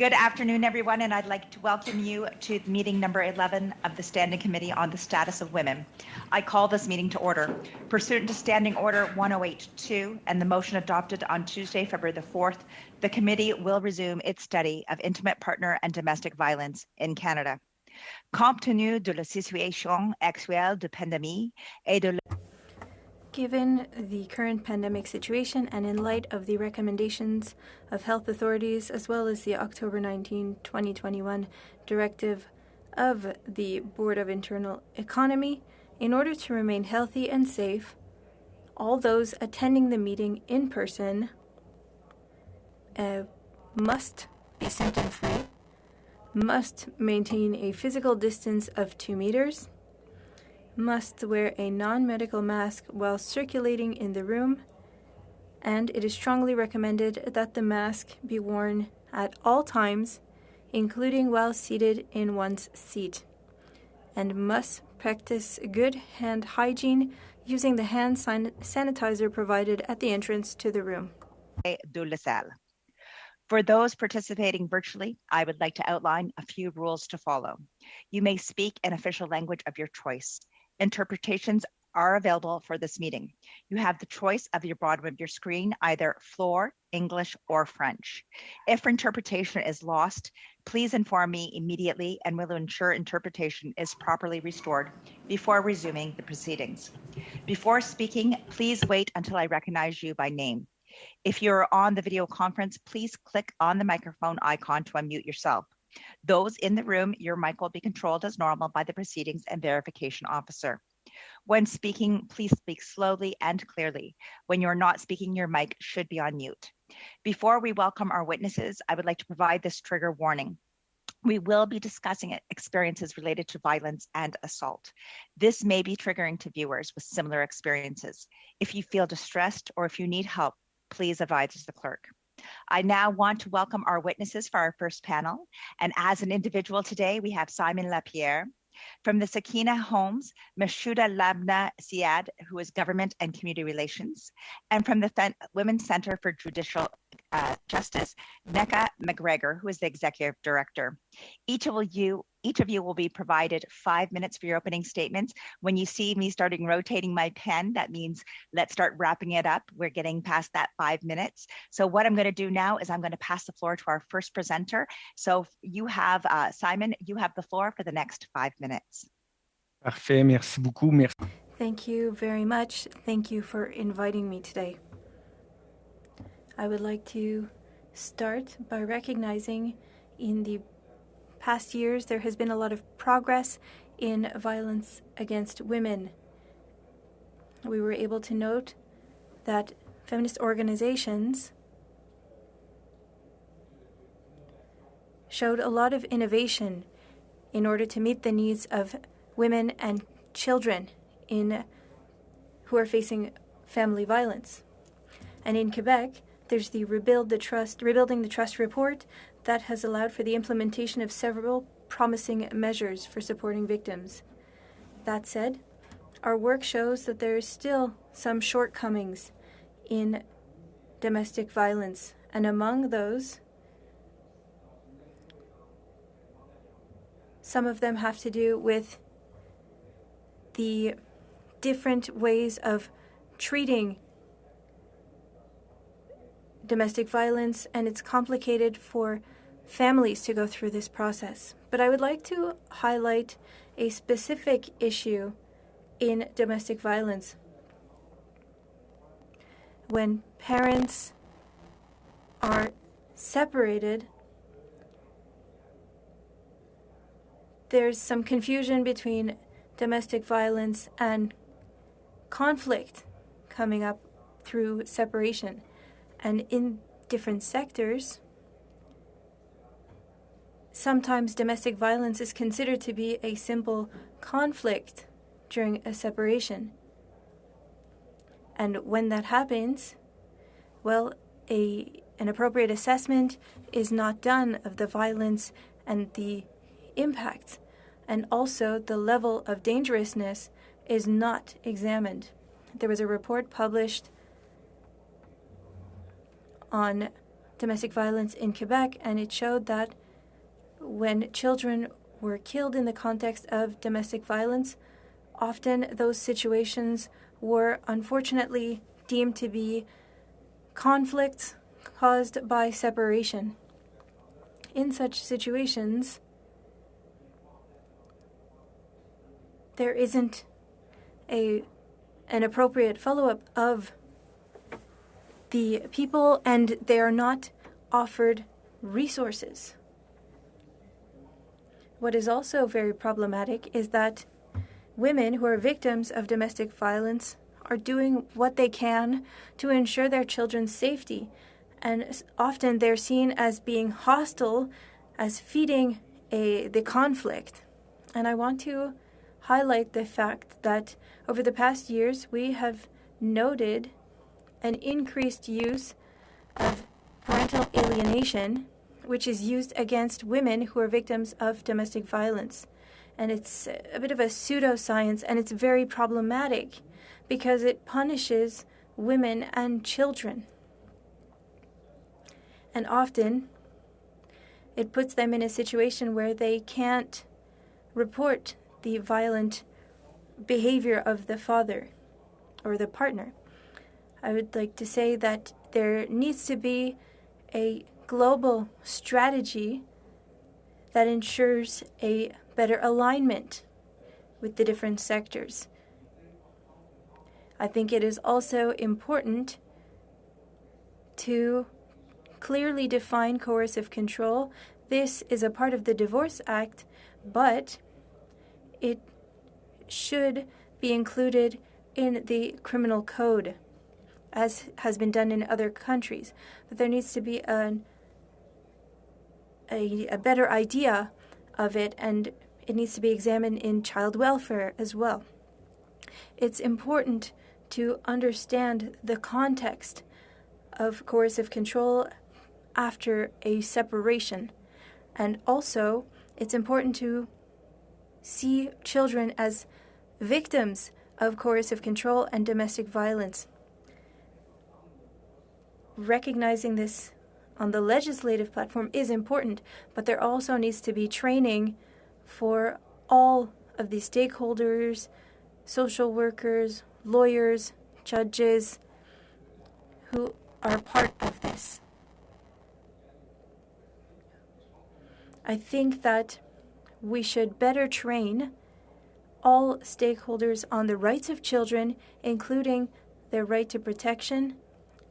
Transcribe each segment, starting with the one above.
Good afternoon, everyone, and I'd like to welcome you to meeting number 11 of the Standing Committee on the Status of Women. I call this meeting to order. Pursuant to Standing Order 1082 and the motion adopted on Tuesday, February the 4th, the committee will resume its study of intimate partner and domestic violence in Canada. Compte tenu de la situation actuelle de pandémie et de Given the current pandemic situation and in light of the recommendations of health authorities as well as the October 19, 2021 directive of the Board of Internal Economy, in order to remain healthy and safe, all those attending the meeting in person must be symptom-free, must maintain a physical distance of 2 meters, must wear a non-medical mask while circulating in the room, and it is strongly recommended that the mask be worn at all times, including while seated in one's seat, and must practice good hand hygiene using the hand sanitizer provided at the entrance to the room. de la salle. For those participating virtually, I would like to outline a few rules to follow. You may speak in official language of your choice. Interpretations are available for this meeting. You have the choice of your bottom of your screen, either floor, English, or French. If interpretation is lost, please inform me immediately and we'll ensure interpretation is properly restored before resuming the proceedings. Before speaking, please wait until I recognize you by name. If you're on the video conference, please click on the microphone icon to unmute yourself. Those in the room, your mic will be controlled as normal by the proceedings and verification officer. When speaking, please speak slowly and clearly. When you're not speaking, your mic should be on mute. Before we welcome our witnesses, I would like to provide this trigger warning. We will be discussing experiences related to violence and assault. This may be triggering to viewers with similar experiences. If you feel distressed or if you need help, please advise the clerk. I now want to welcome our witnesses for our first panel. And as an individual today, we have Simon Lapierre. From the Sakina Homes, Mashuda Labna Siad, who is Government and Community Relations. And from the Women's Center for Judicial Justice, Neka McGregor, who is the Executive Director. Each of you will be provided 5 minutes for your opening statements. When you see me starting rotating my pen, that means let's start wrapping it up. We're getting past that 5 minutes. So what I'm going to do now is I'm going to pass the floor to our first presenter. So you have, Simon, you have the floor for the next 5 minutes. Parfait, merci beaucoup. Merci. Thank you very much. Thank you for inviting me today. I would like to start by recognizing in the past years there has been a lot of progress in violence against women. We were able to note that feminist organizations showed a lot of innovation in order to meet the needs of women and children who are facing family violence. And in Quebec, there's the Rebuilding the Trust report that has allowed for the implementation of several promising measures for supporting victims. That said, our work shows that there is still some shortcomings in domestic violence, and among those, some of them have to do with the different ways of treating domestic violence, and it's complicated for families to go through this process. But I would like to highlight a specific issue in domestic violence. When parents are separated, there's some confusion between domestic violence and conflict coming up through separation. And in different sectors, sometimes domestic violence is considered to be a simple conflict during a separation. And when that happens, well, an appropriate assessment is not done of the violence and the impact. And also the level of dangerousness is not examined. There was a report published on domestic violence in Quebec, and it showed that when children were killed in the context of domestic violence, often those situations were unfortunately deemed to be conflicts caused by separation. In such situations, there isn't an appropriate follow-up of the people, and they are not offered resources. What is also very problematic is that women who are victims of domestic violence are doing what they can to ensure their children's safety, and often they're seen as being hostile, as feeding the conflict. And I want to highlight the fact that over the past years we have noted an increased use of parental alienation, which is used against women who are victims of domestic violence. And it's a bit of a pseudoscience, and it's very problematic because it punishes women and children. And often it puts them in a situation where they can't report the violent behavior of the father or the partner. I would like to say that there needs to be a global strategy that ensures a better alignment with the different sectors. I think it is also important to clearly define coercive control. This is a part of the Divorce Act, but it should be included in the criminal code, as has been done in other countries. But there needs to be a better idea of it, and it needs to be examined in child welfare as well. It's important to understand the context of coercive control after a separation. And also, it's important to see children as victims of coercive control and domestic violence. Recognizing this on the legislative platform is important, but there also needs to be training for all of the stakeholders, social workers, lawyers, judges, who are part of this. I think that we should better train all stakeholders on the rights of children, including their right to protection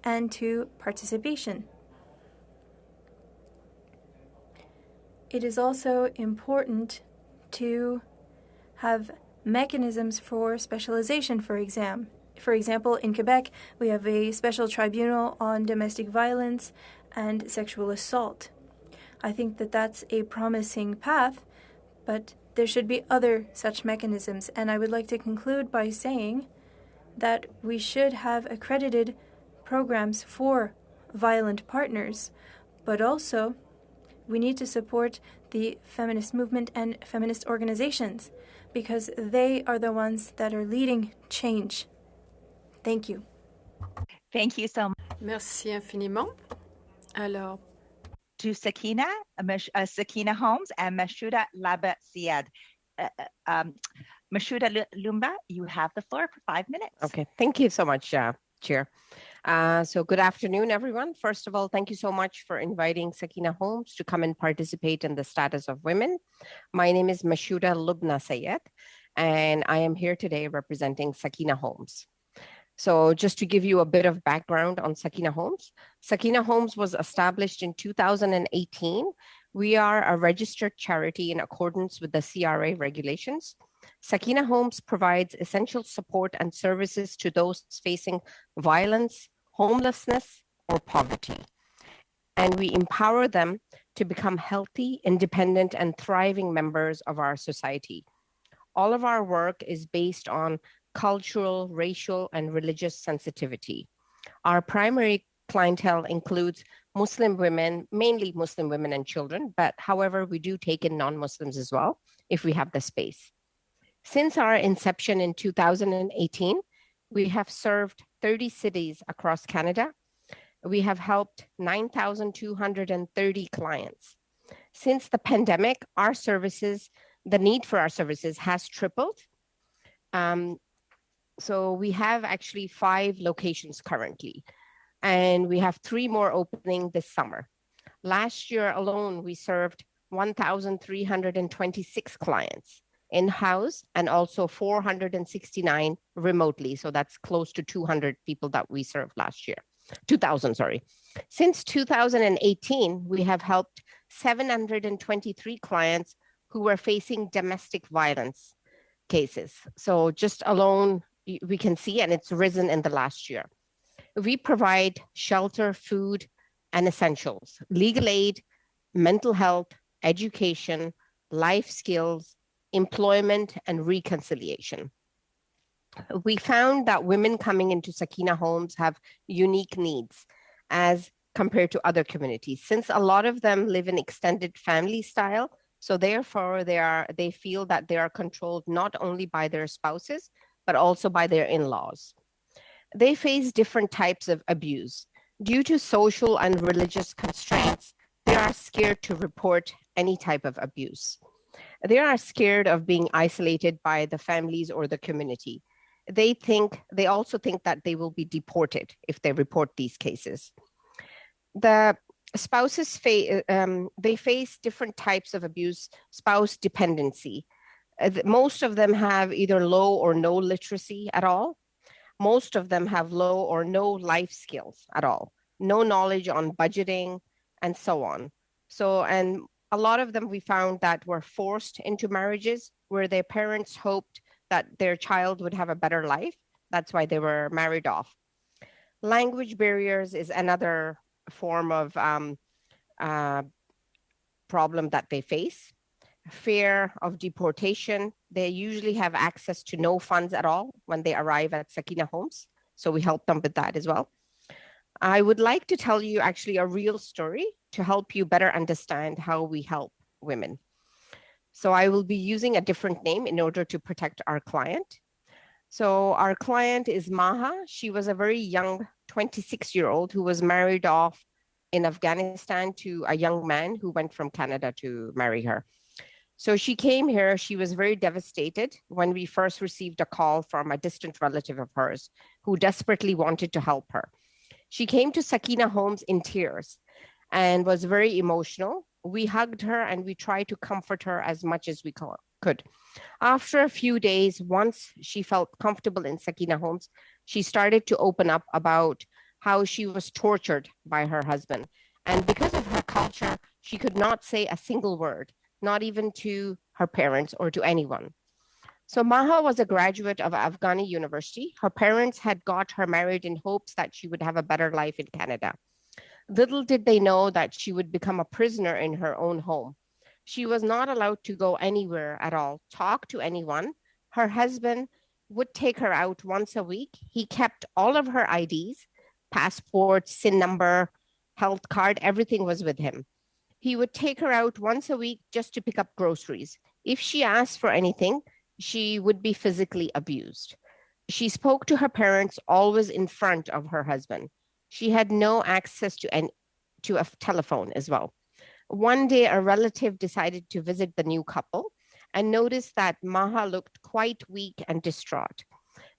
and to participation. It is also important to have mechanisms for specialization, for example, in Quebec, we have a special tribunal on domestic violence and sexual assault. I think that that's a promising path, but there should be other such mechanisms. And I would like to conclude by saying that we should have accredited programs for violent partners, but also we need to support the feminist movement and feminist organizations because they are the ones that are leading change. Thank you. Thank you so much. Merci infiniment. Alors, To Sakina Holmes and Mashuda Laba Siad. Mashuda Lumba, you have the floor for 5 minutes. Okay, thank you so much, Chair. So good afternoon, everyone. First of all, thank you so much for inviting Sakina Holmes to come and participate in the status of women. My name is Mashuda Lubna Sayed, and I am here today representing Sakina Holmes. So just to give you a bit of background on Sakina Holmes was established in 2018. We are a registered charity in accordance with the CRA regulations. Sakina Holmes provides essential support and services to those facing violence, homelessness, or poverty. And we empower them to become healthy, independent, and thriving members of our society. All of our work is based on cultural, racial, and religious sensitivity. Our primary clientele includes Muslim women, mainly Muslim women and children, but however, we do take in non-Muslims as well, if we have the space. Since our inception in 2018, we have served 30 cities across Canada, We have helped 9,230 clients. Since the pandemic, our services, the need for our services has tripled. So we have actually 5 locations currently, and we have 3 more opening this summer. Last year alone, we served 1,326 clients in-house and also 469 remotely. So that's close to 200 people that we served last year. 2000, sorry. Since 2018, we have helped 723 clients who were facing domestic violence cases. So just alone, we can see, and it's risen in the last year. We provide shelter, food, and essentials, legal aid, mental health, education, life skills, employment, and reconciliation. We found that women coming into Sakina homes have unique needs as compared to other communities, since a lot of them live in extended family style. So therefore, they feel that they are controlled not only by their spouses, but also by their in-laws. They face different types of abuse. Due to social and religious constraints, they are scared to report any type of abuse. They are scared of being isolated by the families or the community. They also think that they will be deported if they report these cases. The spouses they face different types of abuse, spouse dependency. Most of them have either low or no literacy at all. Most of them have low or no life skills at all, no knowledge on budgeting and so on. So, and a lot of them we found that were forced into marriages where their parents hoped that their child would have a better life. That's why they were married off. Language barriers is another form of problem that they face. Fear of deportation. They usually have access to no funds at all when they arrive at Sakina homes. So we help them with that as well. I would like to tell you actually a real story to help you better understand how we help women. So I will be using a different name in order to protect our client. So our client is Maha. She was a very young 26-year-old who was married off in Afghanistan to a young man who went from Canada to marry her. So she came here. She was very devastated when we first received a call from a distant relative of hers who desperately wanted to help her. She came to Sakina Homes in tears and was very emotional. We hugged her and we tried to comfort her as much as we could. After a few days, once she felt comfortable in Sakina Homes, she started to open up about how she was tortured by her husband. And because of her culture, she could not say a single word, not even to her parents or to anyone. So Maha was a graduate of Afghani University. Her parents had got her married in hopes that she would have a better life in Canada. Little did they know that she would become a prisoner in her own home. She was not allowed to go anywhere at all, talk to anyone. Her husband would take her out once a week. He kept all of her IDs, passport, SIN number, health card, everything was with him. He would take her out once a week just to pick up groceries. If she asked for anything, she would be physically abused. She spoke to her parents always in front of her husband. She had no access to a telephone as well. One day, a relative decided to visit the new couple and noticed that Maha looked quite weak and distraught.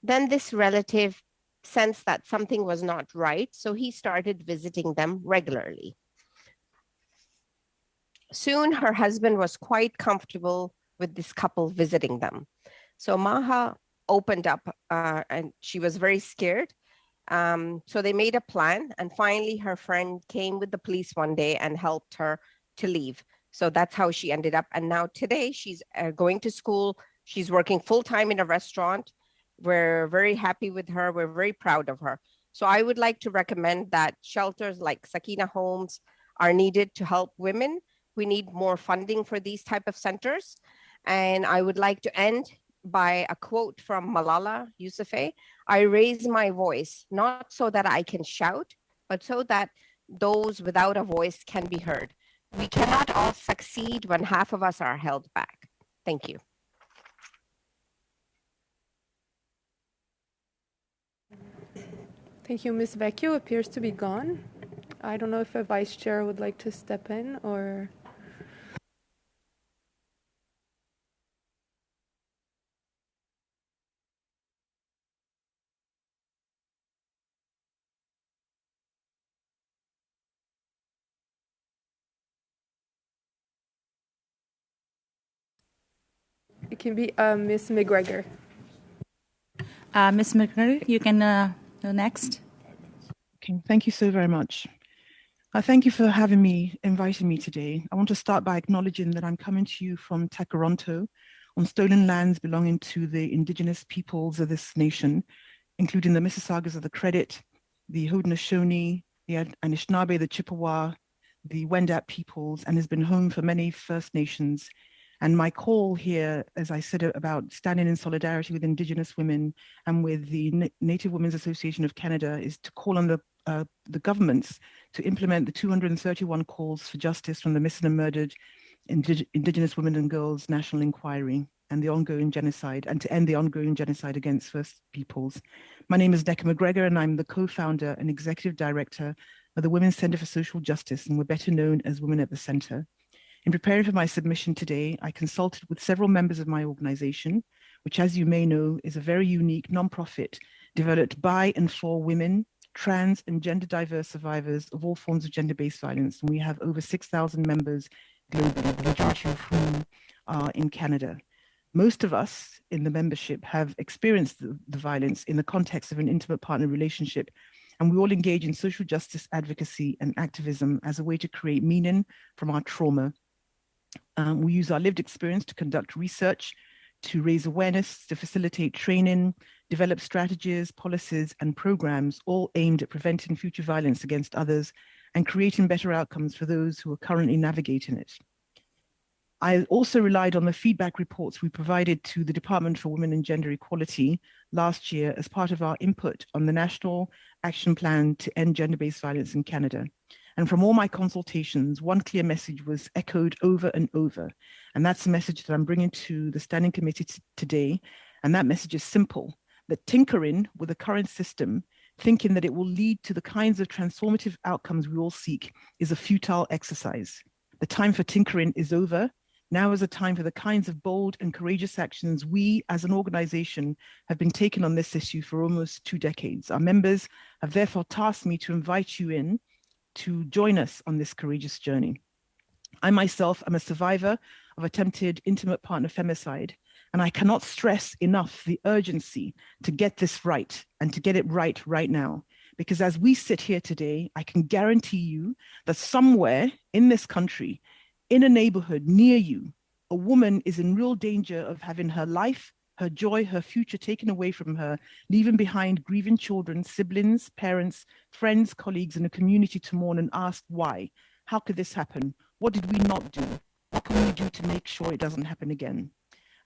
Then this relative sensed that something was not right, so he started visiting them regularly. Soon, her husband was quite comfortable with this couple visiting them. So Maha opened up and she was very scared. So they made a plan, and finally her friend came with the police one day and helped her to leave. So that's how she ended up. And now today she's going to school. She's working full-time in a restaurant. We're very happy with her. We're very proud of her. So I would like to recommend that shelters like Sakina Homes are needed to help women. We need more funding for these type of centers. And I would like to end by a quote from Malala Yousafzai. I raise my voice, not so that I can shout, but so that those without a voice can be heard. We cannot all succeed when half of us are held back. Thank you. Thank you. Ms. Vecchio appears to be gone. I don't know if a vice chair would like to step in or... It can be Ms. McGregor. Ms. McGregor, you can go next. Okay, thank you so very much. Thank you for inviting me today. I want to start by acknowledging that I'm coming to you from Takaronto on stolen lands belonging to the indigenous peoples of this nation, including the Mississaugas of the Credit, the Haudenosaunee, the Anishinaabe, the Chippewa, the Wendat peoples, and has been home for many First Nations. And my call here, as I said, about standing in solidarity with Indigenous women and with the Native Women's Association of Canada, is to call on the governments to implement the 231 calls for justice from the missing and murdered Indigenous women and girls national inquiry and the ongoing genocide, and to end the ongoing genocide against First Peoples. My name is Necka McGregor, and I'm the co-founder and executive director of the Women's Centre for Social Justice, and we're better known as Women at the Centre. In preparing for my submission today, I consulted with several members of my organization, which, as you may know, is a very unique nonprofit developed by and for women, trans and gender diverse survivors of all forms of gender-based violence. And we have over 6,000 members globally, the majority of whom are in Canada. Most of us in the membership have experienced the violence in the context of an intimate partner relationship, and we all engage in social justice advocacy and activism as a way to create meaning from our trauma. We use our lived experience to conduct research, to raise awareness, to facilitate training, develop strategies, policies, and programs, all aimed at preventing future violence against others and creating better outcomes for those who are currently navigating it. I also relied on the feedback reports we provided to the Department for Women and Gender Equality last year as part of our input on the National Action Plan to End Gender-Based Violence in Canada. And from all my consultations, one clear message was echoed over and over. And that's the message that I'm bringing to the Standing Committee today. And that message is simple, that tinkering with the current system, thinking that it will lead to the kinds of transformative outcomes we all seek, is a futile exercise. The time for tinkering is over. Now is a time for the kinds of bold and courageous actions we as an organization have been taking on this issue for almost 2 decades. Our members have therefore tasked me to invite you in to join us on this courageous journey. I myself am a survivor of attempted intimate partner femicide, and I cannot stress enough the urgency to get this right and to get it right now. Because as we sit here today, I can guarantee you that somewhere in this country, in a neighborhood near you, a woman is in real danger of having her life, her joy, her future taken away from her, leaving behind grieving children, siblings, parents, friends, colleagues, and a community to mourn and ask why. How could this happen? What did we not do? What can we do to make sure it doesn't happen again?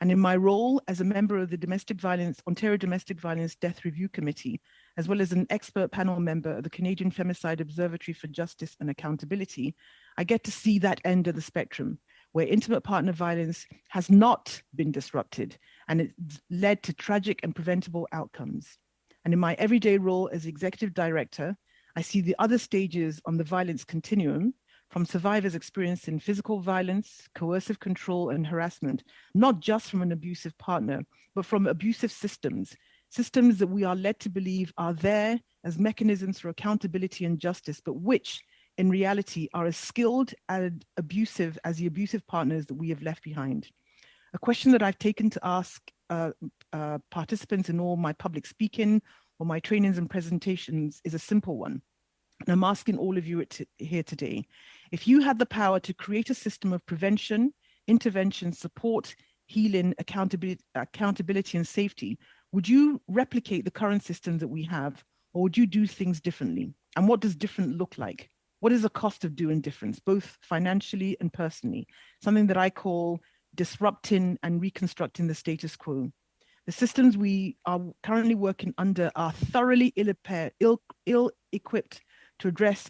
And in my role as a member of the Ontario Domestic Violence Death Review Committee, as well as an expert panel member of the Canadian Femicide Observatory for Justice and Accountability, I get to see that end of the spectrum, where intimate partner violence has not been disrupted and it's led to tragic and preventable outcomes. And in my everyday role as executive director, I see the other stages on the violence continuum, from survivors experiencing physical violence, coercive control, and harassment, not just from an abusive partner, but from abusive systems that we are led to believe are there as mechanisms for accountability and justice, but which in reality are as skilled and abusive as the abusive partners that we have left behind. A question that I've taken to ask participants in all my public speaking or my trainings and presentations is a simple one. And I'm asking all of you here today, if you had the power to create a system of prevention, intervention, support, healing, accountability, and safety, would you replicate the current systems that we have, or would you do things differently? And what does different look like? What is the cost of doing difference, both financially and personally? Something that I call disrupting and reconstructing the status quo. The systems we are currently working under are thoroughly ill-equipped to address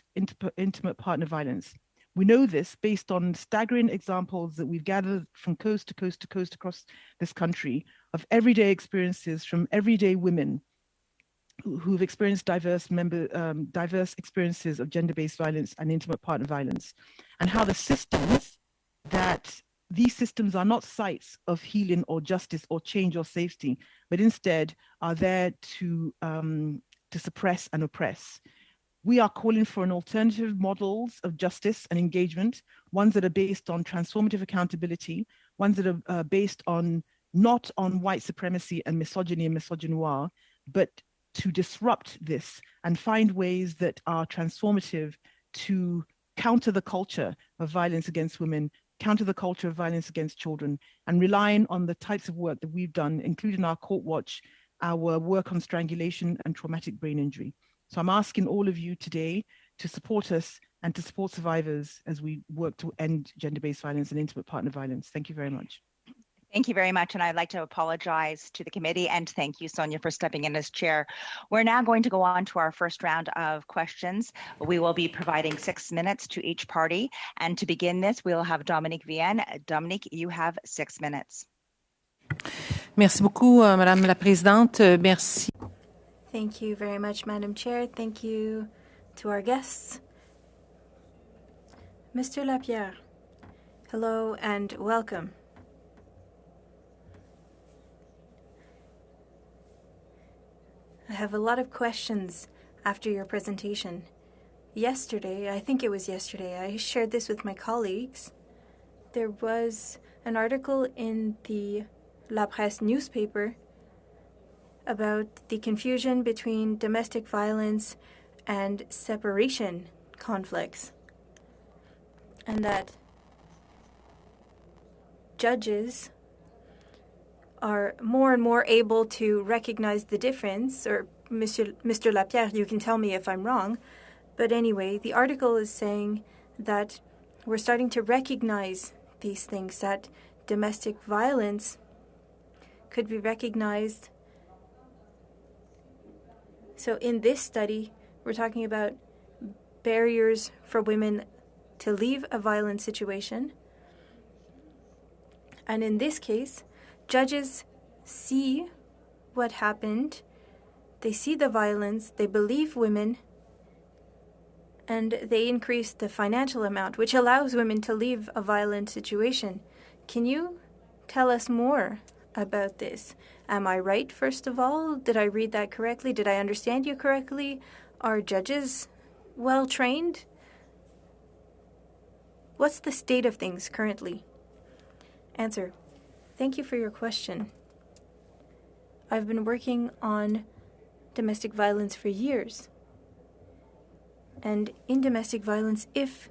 intimate partner violence. We know this based on staggering examples that we've gathered from coast to coast to coast across this country of everyday experiences from everyday women who've experienced diverse experiences of gender-based violence and intimate partner violence, and how the systems that these systems are not sites of healing or justice or change or safety, but instead are there to suppress and oppress. We are calling for an alternative models of justice and engagement, ones that are based on transformative accountability, ones that are based on not on white supremacy and misogyny and misogynoir, but to disrupt this and find ways that are transformative to counter the culture of violence against women, counter the culture of violence against children, and relying on the types of work that we've done, including our Court Watch, our work on strangulation and traumatic brain injury. So I'm asking all of you today to support us and to support survivors as we work to end gender-based violence and intimate partner violence. Thank you very much. Thank you very much. And I'd like to apologize to the committee and thank you, Sonia, for stepping in as chair. We're now going to go on to our first round of questions. We will be providing 6 minutes to each party. And to begin this, we'll have Dominique Vienne. Dominique, you have 6 minutes. Merci beaucoup, Madame la Présidente. Merci. Thank you very much, Madam Chair. Thank you to our guests. Mr. Lapierre, hello and welcome. I have a lot of questions after your presentation. Yesterday, I think it was yesterday, I shared this with my colleagues. There was an article in the La Presse newspaper about the confusion between domestic violence and separation conflicts, and that judges are more and more able to recognize the difference, or Mr. Lapierre, you can tell me if I'm wrong, but anyway, the article is saying that we're starting to recognize these things, that domestic violence could be recognized. So in this study, we're talking about barriers for women to leave a violent situation. And in this case, judges see what happened, they see the violence, they believe women, and they increase the financial amount, which allows women to leave a violent situation. Can you tell us more about this? Am I right, first of all? Did I read that correctly? Did I understand you correctly? Are judges well trained? What's the state of things currently? Answer. Thank you for your question. I've been working on domestic violence for years. And in domestic violence, if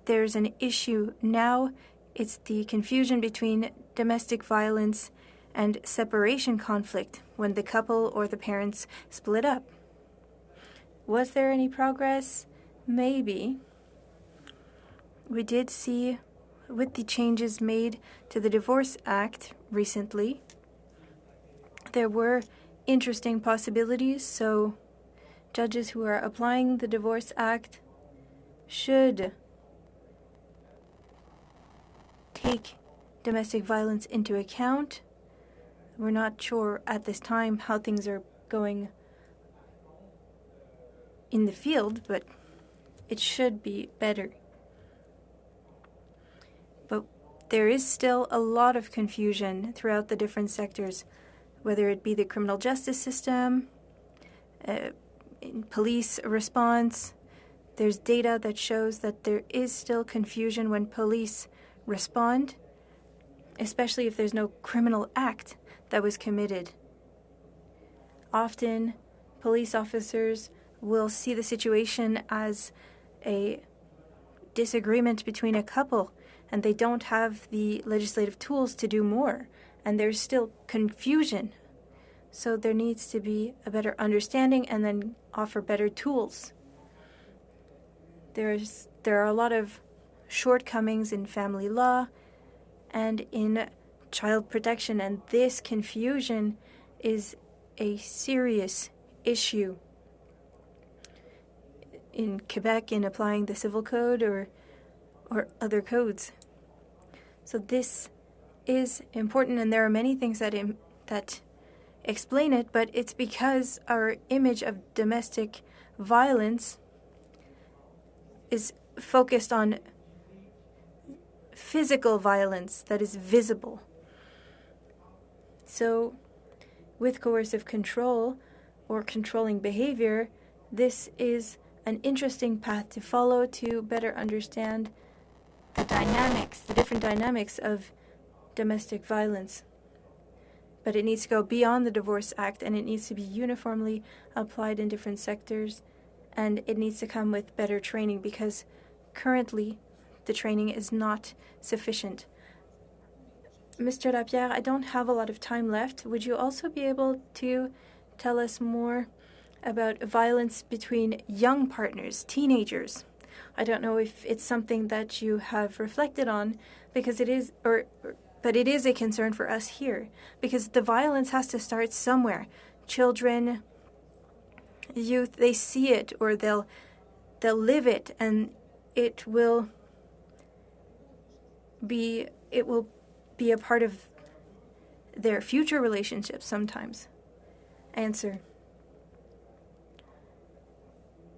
there's an issue now, it's the confusion between domestic violence and separation conflict when the couple or the parents split up. Was there any progress? Maybe. We did see, with the changes made to the Divorce Act recently, there were interesting possibilities, so judges who are applying the Divorce Act should take domestic violence into account. We're not sure at this time how things are going in the field, but it should be better. But there is still a lot of confusion throughout the different sectors, whether it be the criminal justice system, in police response. There's data that shows that there is still confusion when police respond, especially if there's no criminal act that was committed. Often, police officers will see the situation as a disagreement between a couple, and they don't have the legislative tools to do more, and there's still confusion. So there needs to be a better understanding and then offer better tools. There are a lot of shortcomings in family law and in child protection, and this confusion is a serious issue in Quebec in applying the civil code or other codes. So this is important, and there are many things that explain it, but it's because our image of domestic violence is focused on physical violence that is visible. So with coercive control or controlling behavior, this is an interesting path to follow to better understand the dynamics, the different dynamics of domestic violence. But it needs to go beyond the Divorce Act, and it needs to be uniformly applied in different sectors, and it needs to come with better training, because currently the training is not sufficient. Mr. Lapierre, I don't have a lot of time left. Would you also be able to tell us more about violence between young partners, teenagers? I don't know if it's something that you have reflected on, because it is, but it is a concern for us here, because the violence has to start somewhere. Children, youth, they see it, or they'll live it, and it will be a part of their future relationships sometimes. Answer.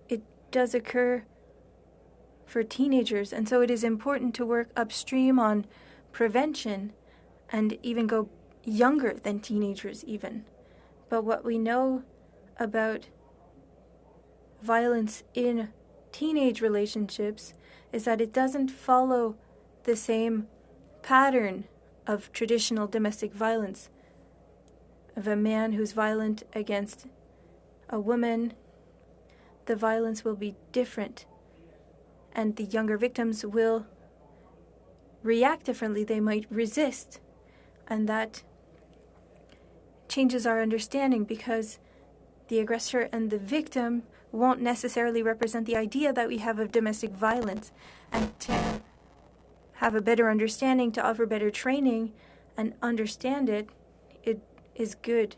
It does occur for teenagers, and so it is important to work upstream on prevention and even go younger than teenagers even. But what we know about violence in teenage relationships is that it doesn't follow the same pattern of traditional domestic violence, of a man who's violent against a woman. The violence will be different, and the younger victims will react differently. They might resist, and that changes our understanding, because the aggressor and the victim won't necessarily represent the idea that we have of domestic violence. And to have a better understanding, to offer better training and understand it, it is good.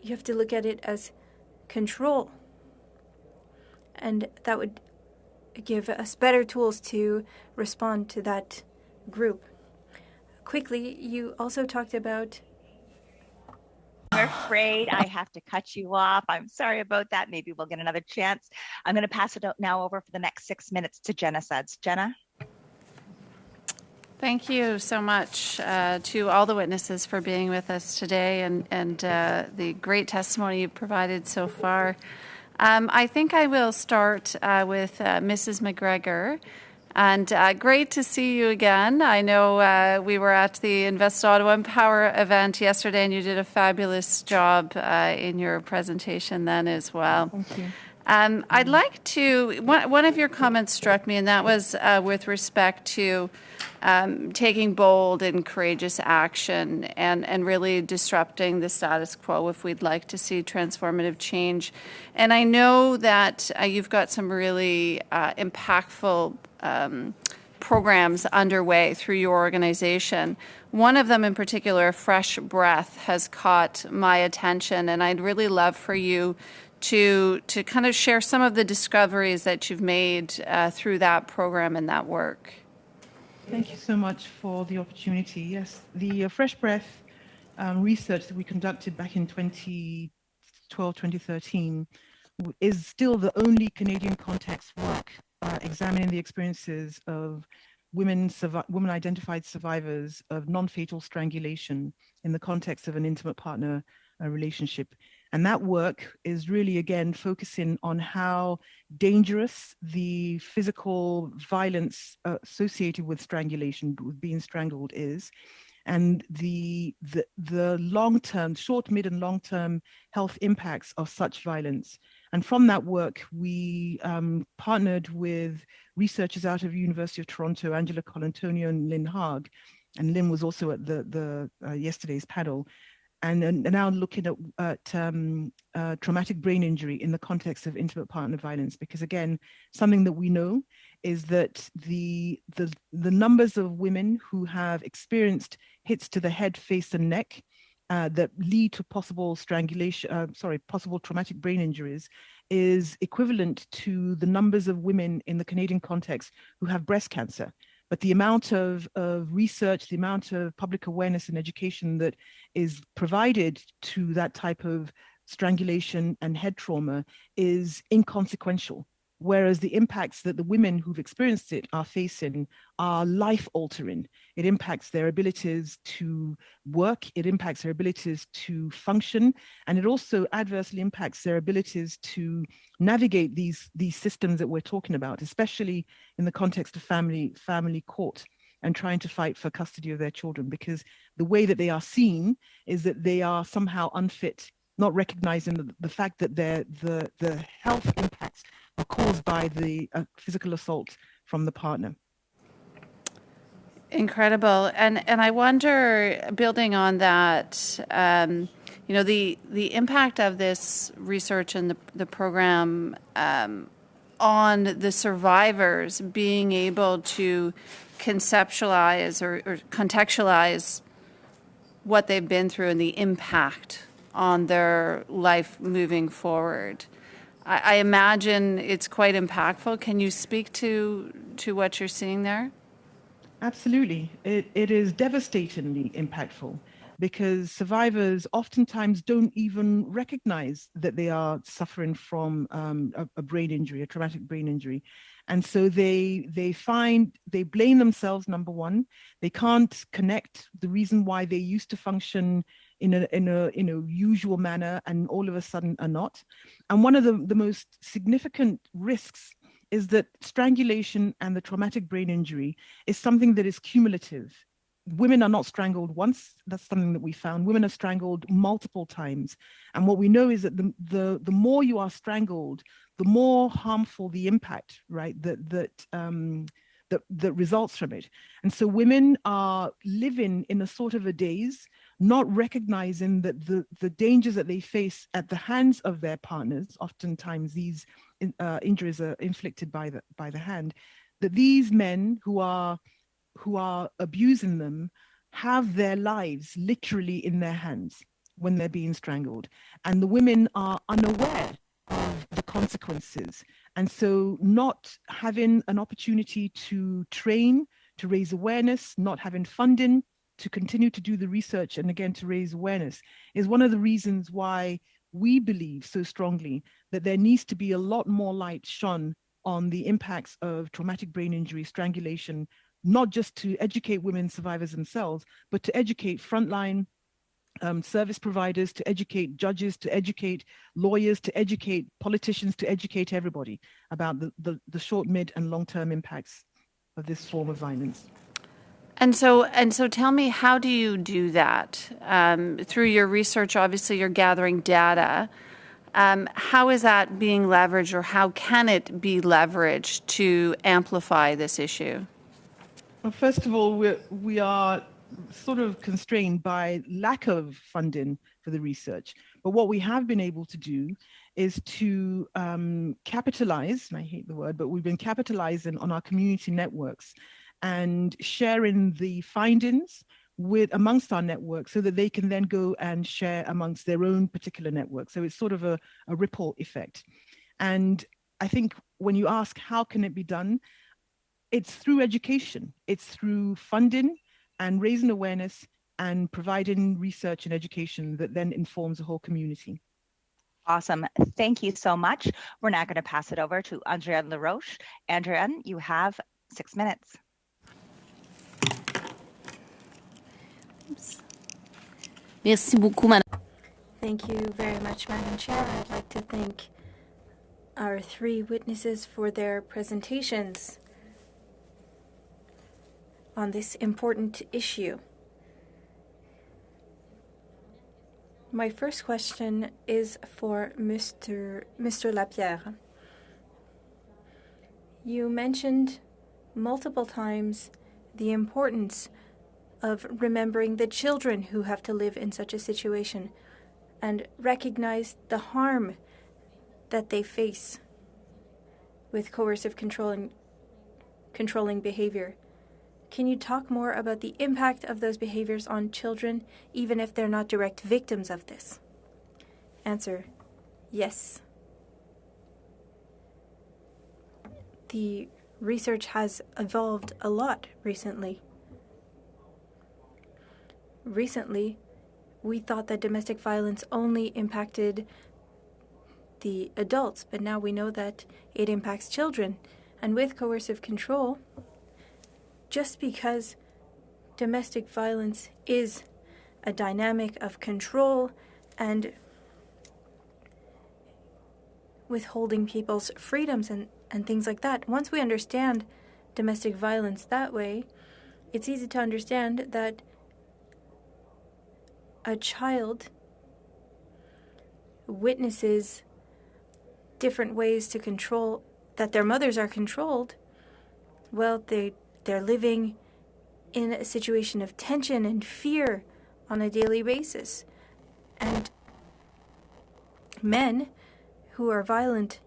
You have to look at it as control, and that would give us better tools to respond to that group. Quickly, you also talked about... I'm afraid I have to cut you off. I'm sorry about that. Maybe we'll get another chance. I'm going to pass it out now over for the next 6 minutes to Jenna Suds. Jenna? Thank you so much to all the witnesses for being with us today, and the great testimony you've provided so far. I think I will start with Mrs. McGregor. And great to see you again. I know we were at the Invest Ottawa Empower event yesterday, and you did a fabulous job in your presentation then as well. Thank you. I'd like to, one of your comments struck me, and that was with respect to taking bold and courageous action and really disrupting the status quo if we'd like to see transformative change. And I know that you've got some really impactful programs underway through your organization. One of them in particular, Fresh Breath, has caught my attention, and I'd really love for you to kind of share some of the discoveries that you've made through that program and that work. Thank you so much for the opportunity. Yes, the Fresh Breath research that we conducted back in 2012, 2013 is still the only Canadian context work examining the experiences of women-identified survivors of non-fatal strangulation in the context of an intimate partner relationship. And that work is really, again, focusing on how dangerous the physical violence associated with strangulation, with being strangled, is, and the long-term, short, mid, and long-term health impacts of such violence. And from that work, we partnered with researchers out of University of Toronto, Angela Colantonio and Lynn Haag, and Lynn was also at the yesterday's panel, and now looking at traumatic brain injury in the context of intimate partner violence, because again, something that we know is that the numbers of women who have experienced hits to the head, face, and neck that lead to possible possible traumatic brain injuries is equivalent to the numbers of women in the Canadian context who have breast cancer. But the amount of research, the amount of public awareness and education that is provided to that type of strangulation and head trauma is inconsequential. Whereas the impacts that the women who've experienced it are facing are life altering. It impacts their abilities to work, it impacts their abilities to function, and it also adversely impacts their abilities to navigate these systems that we're talking about, especially in the context of family court and trying to fight for custody of their children, because the way that they are seen is that they are somehow unfit, not recognizing the fact that the health impacts are caused by the physical assault from the partner. Incredible. And I wonder, building on that, you know, the impact of this research and the program on the survivors being able to conceptualize or contextualize what they've been through and the impact on their life moving forward. I imagine it's quite impactful. Can you speak to what you're seeing there? Absolutely. It is devastatingly impactful because survivors oftentimes don't even recognize that they are suffering from a brain injury, a traumatic brain injury. And so they blame themselves, number one. They can't connect the reason why they used to function in a usual manner and all of a sudden are not. And one of the most significant risks is that strangulation and the traumatic brain injury is something that is cumulative. Women are not strangled once. That's something that we found. Women are strangled multiple times. And what we know is that the more you are strangled, the more harmful the impact, right, that results from it. And so women are living in a sort of a daze, not recognizing that the dangers that they face at the hands of their partners, oftentimes these injuries are inflicted by the hand, that these men who are abusing them have their lives literally in their hands when they're being strangled. And the women are unaware of the consequences. And so not having an opportunity to train, to raise awareness, not having funding, to continue to do the research and again to raise awareness is one of the reasons why we believe so strongly that there needs to be a lot more light shone on the impacts of traumatic brain injury, strangulation, not just to educate women survivors themselves, but to educate frontline service providers, to educate judges, to educate lawyers, to educate politicians, to educate everybody about the short, mid, and long-term impacts of this form of violence. And so tell me, how do you do that? Through your research, obviously you're gathering data. How is that being leveraged, or how can it be leveraged to amplify this issue? Well, first of all, we are sort of constrained by lack of funding for the research. But what we have been able to do is to capitalize, and I hate the word, but we've been capitalizing on our community networks and sharing the findings amongst our network so that they can then go and share amongst their own particular network. So it's sort of a ripple effect. And I think when you ask how can it be done, it's through education, it's through funding and raising awareness and providing research and education that then informs the whole community. Awesome. Thank you so much. We're now going to pass it over to Andréane Laroche. Andréane, you have 6 minutes. Merci beaucoup, Madame. Thank you very much, Madam Chair. I'd like to thank our 3 witnesses for their presentations on this important issue. My first question is for Mr. Lapierre. You mentioned multiple times the importance of remembering the children who have to live in such a situation and recognize the harm that they face with coercive controlling behavior. Can you talk more about the impact of those behaviors on children, even if they're not direct victims of this? Answer, yes. The research has evolved a lot recently. Recently, we thought that domestic violence only impacted the adults, but now we know that it impacts children. And with coercive control, just because domestic violence is a dynamic of control and withholding people's freedoms and things like that, once we understand domestic violence that way, it's easy to understand that a child witnesses different ways to control, that their mothers are controlled. Well, they're living in a situation of tension and fear on a daily basis. And men who are violent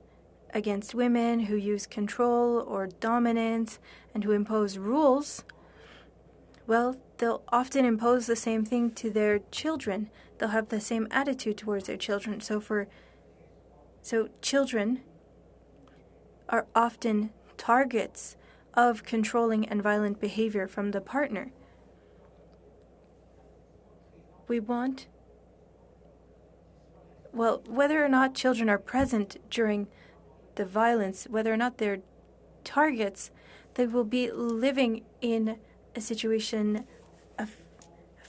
against women, who use control or dominance, and who impose rules, well, they'll often impose the same thing to their children. They'll have the same attitude towards their children. So children are often targets of controlling and violent behavior from the partner. We want, well, whether or not children are present during the violence, whether or not they're targets, they will be living in a situation of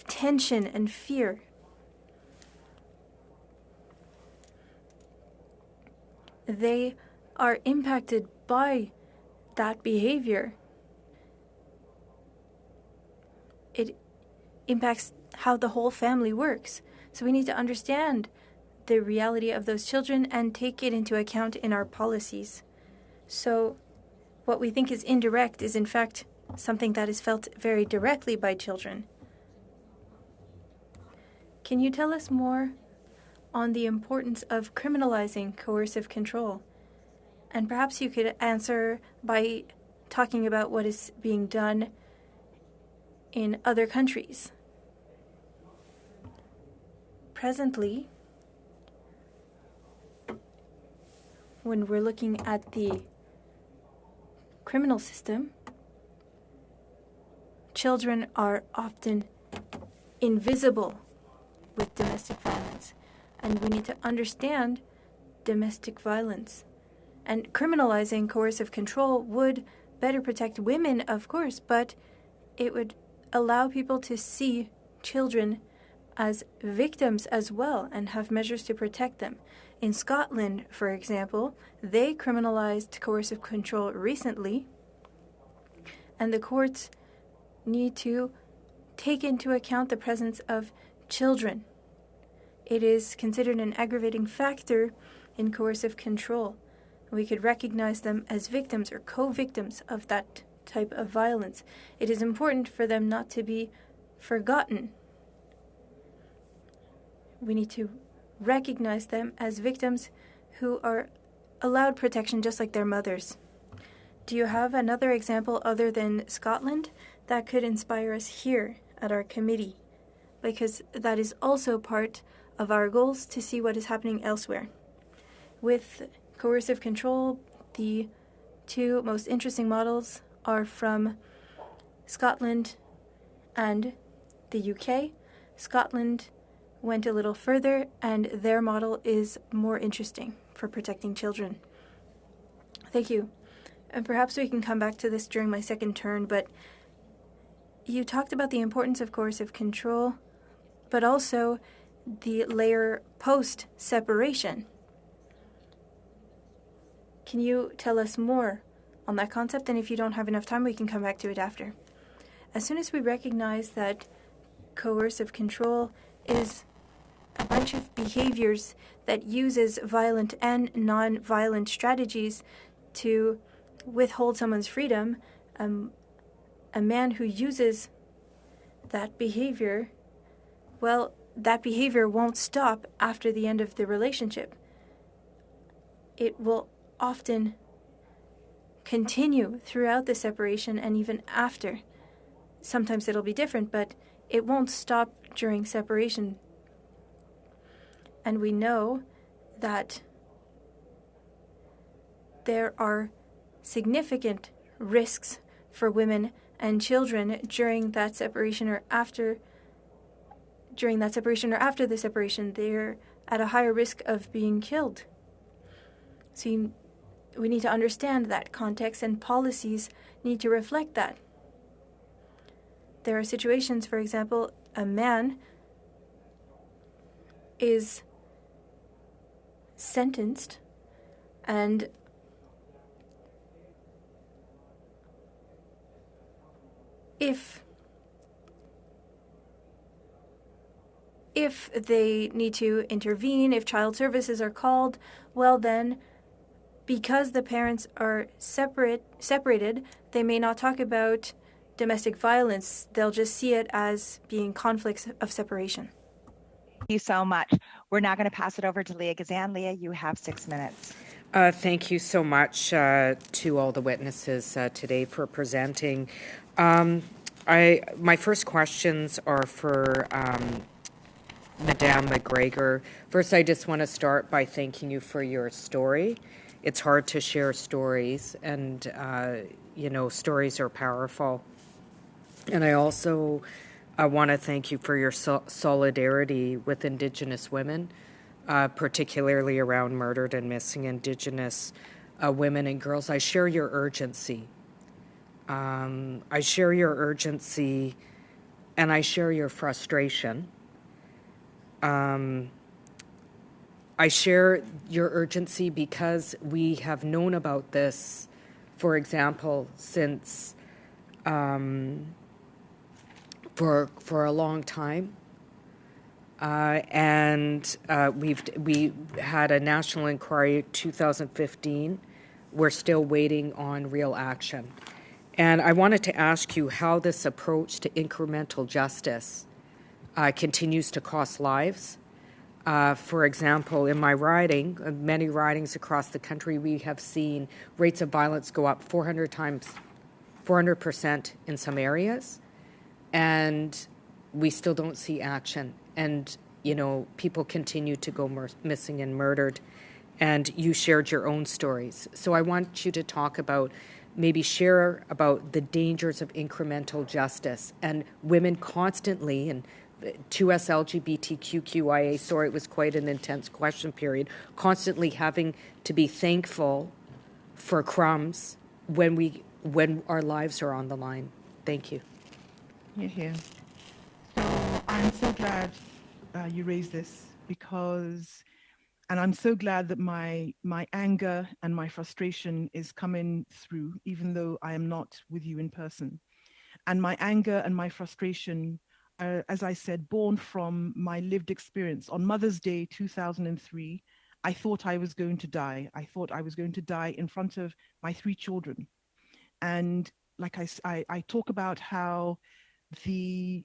tension and fear. They are impacted by that behavior. It impacts how the whole family works. So we need to understand the reality of those children and take it into account in our policies. So what we think is indirect is in fact something that is felt very directly by children. Can you tell us more on the importance of criminalizing coercive control? And perhaps you could answer by talking about what is being done in other countries. Presently, when we're looking at the criminal system, children are often invisible with domestic violence, and we need to understand domestic violence. And criminalizing coercive control would better protect women, of course, but it would allow people to see children as victims as well and have measures to protect them. In Scotland, for example, they criminalized coercive control recently, and the courts need to take into account the presence of children. It is considered an aggravating factor in coercive control. We could recognize them as victims or co-victims of that type of violence. It is important for them not to be forgotten. We need to recognize them as victims who are allowed protection just like their mothers. Do you have another example other than Scotland that could inspire us here at our committee? Because that is also part of our goals to see what is happening elsewhere. With coercive control, the two most interesting models are from Scotland and the UK. Scotland went a little further, and their model is more interesting for protecting children. Thank you. And perhaps we can come back to this during my second turn, but you talked about the importance of coercive control, but also the layer post-separation. Can you tell us more on that concept? And if you don't have enough time, we can come back to it after. As soon as we recognize that coercive control is a bunch of behaviors that uses violent and non-violent strategies to withhold someone's freedom, a man who uses that behavior, well, that behavior won't stop after the end of the relationship. It will often continue throughout the separation and even after. Sometimes it'll be different, but it won't stop during separation. And we know that there are significant risks for women and children during that separation or after the separation. They're at a higher risk of being killed. So we need to understand that context, and policies need to reflect that. There are situations, for example, a man is sentenced and if they need to intervene, if child services are called, well then, because the parents are separated, they may not talk about domestic violence. They'll just see it as being conflicts of separation. Thank you so much. We're now going to pass it over to Leah Gazan. Leah, you have 6 minutes. Thank you so much to all the witnesses today for presenting. My first questions are for Madame McGregor. First, I just want to start by thanking you for your story. It's hard to share stories, and stories are powerful. And I also want to thank you for your solidarity with Indigenous women, particularly around murdered and missing Indigenous women and girls. I share your urgency. And I share your frustration. I share your urgency because we have known about this, for example, since for a long time. And we had a national inquiry 2015. We're still waiting on real action. And I wanted to ask you how this approach to incremental justice continues to cost lives. For example, in my riding, many ridings across the country, we have seen rates of violence go up 400% in some areas, and we still don't see action. And, people continue to go missing and murdered, and you shared your own stories. So I want you to talk about, maybe share about the dangers of incremental justice and women constantly, and to us LGBTQIA, sorry, it was quite an intense question period, constantly having to be thankful for crumbs when our lives are on the line. Thank you. Yeah. So I'm so glad you raised this and I'm so glad that my anger and my frustration is coming through, even though I am not with you in person. And my anger and my frustration, as I said, born from my lived experience. On Mother's Day 2003, I thought I was going to die. I thought I was going to die in front of my 3 children. And like I talk about how the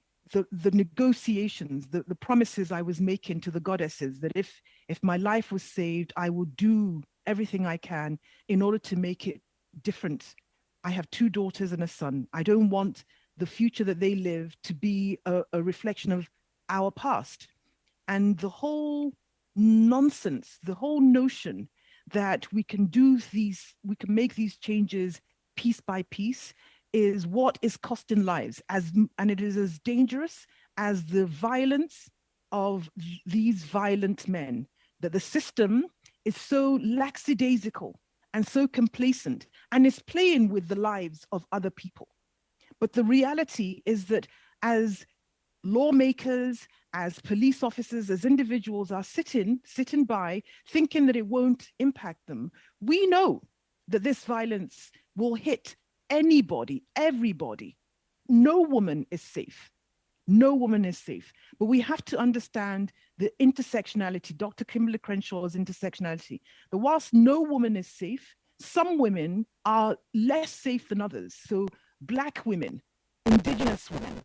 negotiations, the promises I was making to the goddesses, that if my life was saved, I would do everything I can in order to make it different. I have 2 daughters and a son. I don't want the future that they live to be a reflection of our past. And the whole nonsense, the whole notion that we can make these changes piece by piece is what is costing lives, and it is as dangerous as the violence of these violent men, that the system is so lackadaisical and so complacent and is playing with the lives of other people. But the reality is that as lawmakers, as police officers, as individuals are sitting by thinking that it won't impact them, we know that this violence will hit anybody, everybody. No woman is safe. No woman is safe. But we have to understand the intersectionality, Dr. Kimberly Crenshaw's intersectionality, that whilst no woman is safe, some women are less safe than others. So Black women, Indigenous women,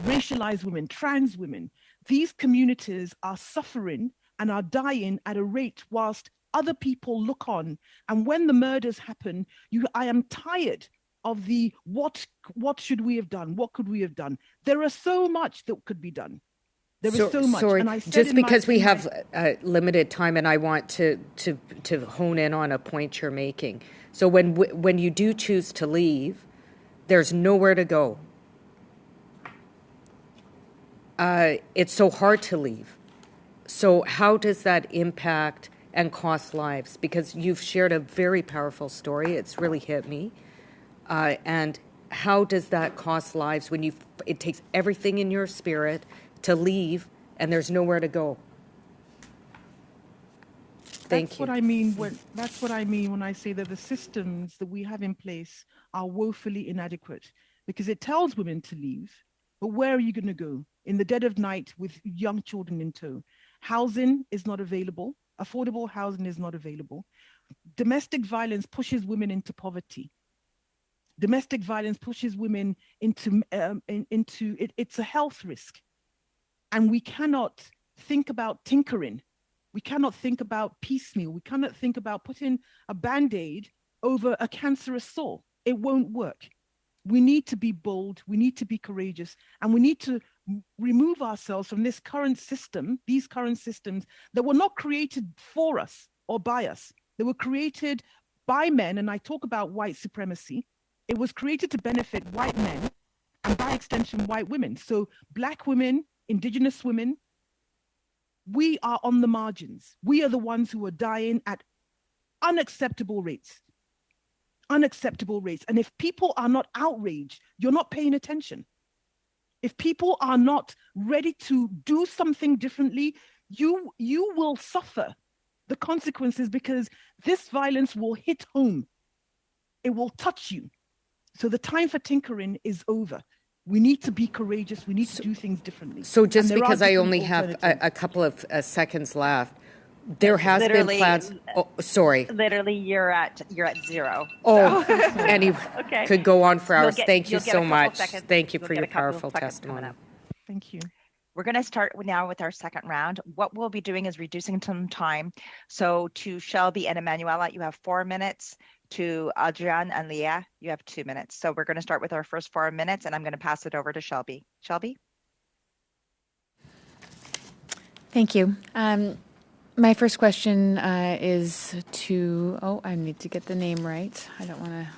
racialized women, trans women, these communities are suffering and are dying at a rate whilst other people look on. And when the murders happen, I am tired of the what should we have done? What could we have done? There is so much that could be done. There is so much. Sorry, and I said just because we have limited time, and I want to hone in on a point you're making. So when you do choose to leave, there's nowhere to go. It's so hard to leave. So how does that impact and cost lives? Because you've shared a very powerful story. It's really hit me. And how does that cost lives when it takes everything in your spirit to leave and there's nowhere to go? That's what I mean when I say that the systems that we have in place are woefully inadequate, because it tells women to leave, but where are you going to go in the dead of night with young children in tow? Housing is not available. Affordable housing is not available. Domestic violence pushes women into poverty. Domestic violence pushes women into it's a health risk. And we cannot think about tinkering. We cannot think about piecemeal. We cannot think about putting a Band-Aid over a cancerous sore. It won't work. We need to be bold. We need to be courageous. And we need to remove ourselves from this current system, these current systems that were not created for us or by us. They were created by men. And I talk about white supremacy. It was created to benefit white men and by extension, white women. So Black women, Indigenous women, we are on the margins. We are the ones who are dying at unacceptable rates. Unacceptable rates. And if people are not outraged, you're not paying attention. If people are not ready to do something differently, you will suffer the consequences, because this violence will hit home. It will touch you. So the time for tinkering is over. We need to be courageous. We need to do things differently. So just because I only have a couple of seconds left, there has been plans. Oh, sorry. Literally, you're at zero. Oh, so. anyway, Okay. could go on for hours. Thank you so much. Seconds. Thank you You'll for your powerful testimony. Thank you. We're going to start now with our second round. What we'll be doing is reducing some time. So to Shelby and Emanuela, you have 4 minutes. To Adrian and Leah, you have 2 minutes. So we're going to start with our first 4 minutes, and I'm going to pass it over to Shelby. Shelby? Thank you. My first question is to, I need to get the name right. I don't want to.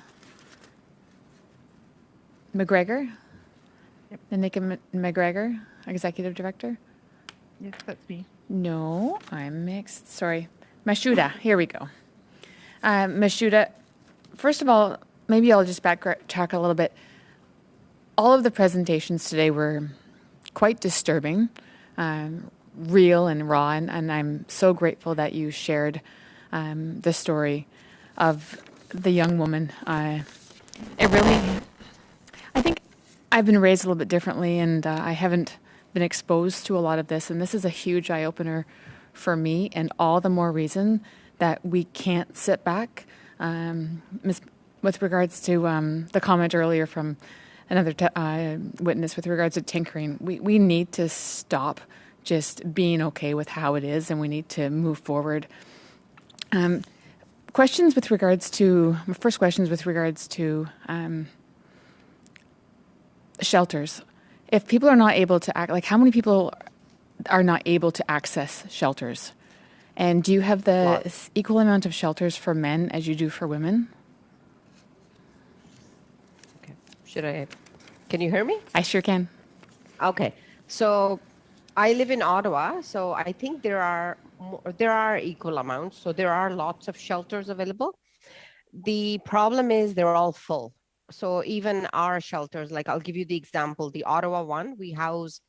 McGregor? Yep. Nanika McGregor, Executive Director? Yes, that's me. No, I'm mixed. Sorry. Mashuda, here we go. Mashuda, first of all, maybe I'll just backtrack a little bit. All of the presentations today were quite disturbing, real and raw, and I'm so grateful that you shared the story of the young woman. I think I've been raised a little bit differently, and I haven't been exposed to a lot of this, and this is a huge eye-opener for me, and all the more reason that we can't sit back. With regards to the comment earlier from another witness with regards to tinkering, we need to stop just being okay with how it is, and we need to move forward. Questions with regards to shelters. If people are not able to how many people are not able to access shelters? And do you have the equal amount of shelters for men as you do for women? Okay. Can you hear me? I sure can. Okay. So I live in Ottawa, so I think there are equal amounts. So there are lots of shelters available. The problem is they're all full. So even our shelters, like I'll give you the example, the Ottawa one, we house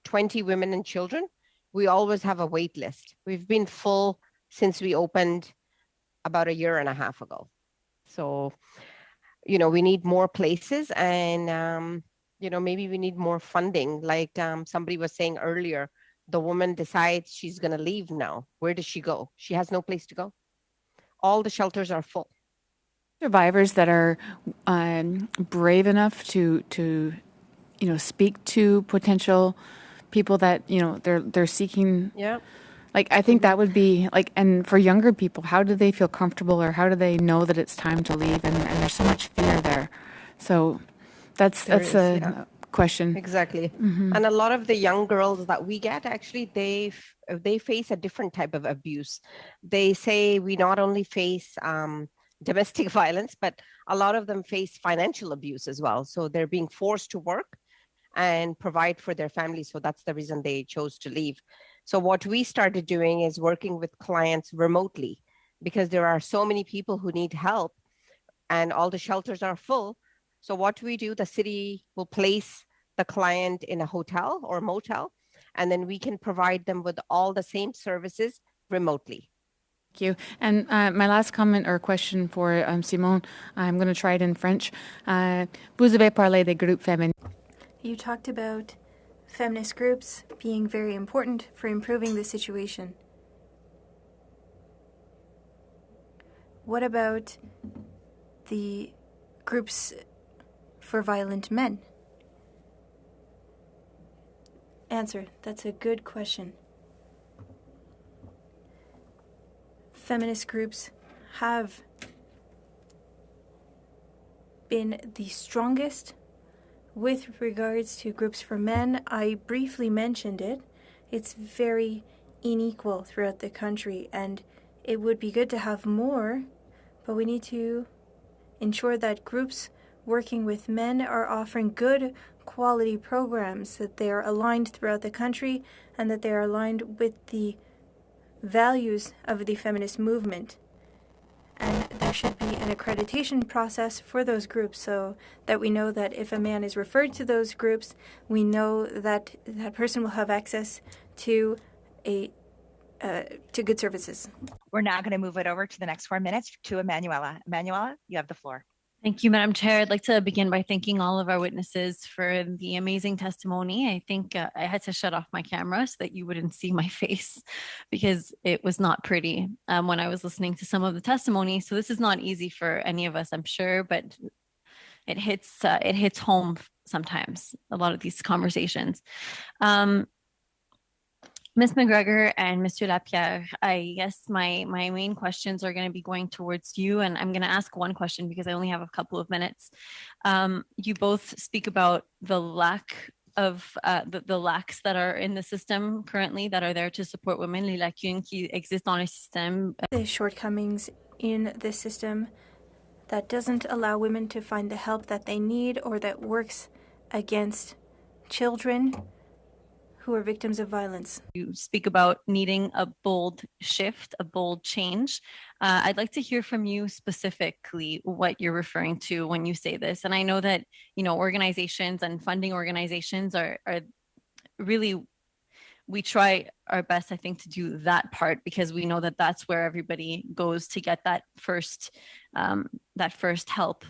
20 women and children. We always have a wait list. We've been full since we opened about a year and a half ago. So, we need more places, and, maybe we need more funding. Like somebody was saying earlier, the woman decides she's going to leave now. Where does she go? She has no place to go. All the shelters are full. Survivors that are brave enough to speak to potential people that they're seeking. Yeah. I think that would be and for younger people, how do they feel comfortable, or how do they know that it's time to leave? And there's so much fear there. So that's a question. Exactly. Mm-hmm. And a lot of the young girls that we get, actually, they face a different type of abuse. They say we not only face domestic violence, but a lot of them face financial abuse as well. So they're being forced to work and provide for their families. So that's the reason they chose to leave. So what we started doing is working with clients remotely, because there are so many people who need help and all the shelters are full. So what we do, the city will place the client in a hotel or motel, and then we can provide them with all the same services remotely. Thank you. And my last comment or question for Simone, I'm going to try it in French. Vous avez parlé des groupes féminins. You talked about feminist groups being very important for improving the situation. What about the groups for violent men? Answer. That's a good question. Feminist groups have been the strongest with regards to groups for men. I briefly mentioned it. It's very unequal throughout the country, and it would be good to have more, but we need to ensure that groups working with men are offering good quality programs, that they are aligned throughout the country, and that they are aligned with the values of the feminist movement. And there should be an accreditation process for those groups so that we know that if a man is referred to those groups, we know that that person will have access to to good services. We're now going to move it over to the next 4 minutes to Emanuela. Emanuela, you have the floor. Thank you, Madam Chair. I'd like to begin by thanking all of our witnesses for the amazing testimony. I think I had to shut off my camera so that you wouldn't see my face because it was not pretty when I was listening to some of the testimony. So this is not easy for any of us, I'm sure, but it hits home sometimes, a lot of these conversations. Ms. McGregor and Mr. Lapierre, I guess my main questions are going to be going towards you, and I'm going to ask one question because I only have a couple of minutes. You both speak about the lack of the lacks that are in the system currently that are there to support women, les lacunes qui existent dans le système. The shortcomings in the system that doesn't allow women to find the help that they need or that works against children who are victims of violence. You speak about needing a bold shift, a bold change. I'd like to hear from you specifically what you're referring to when you say this. And I know that, organizations and funding organizations are really, we try our best, I think, to do that part because we know that that's where everybody goes to get that first help.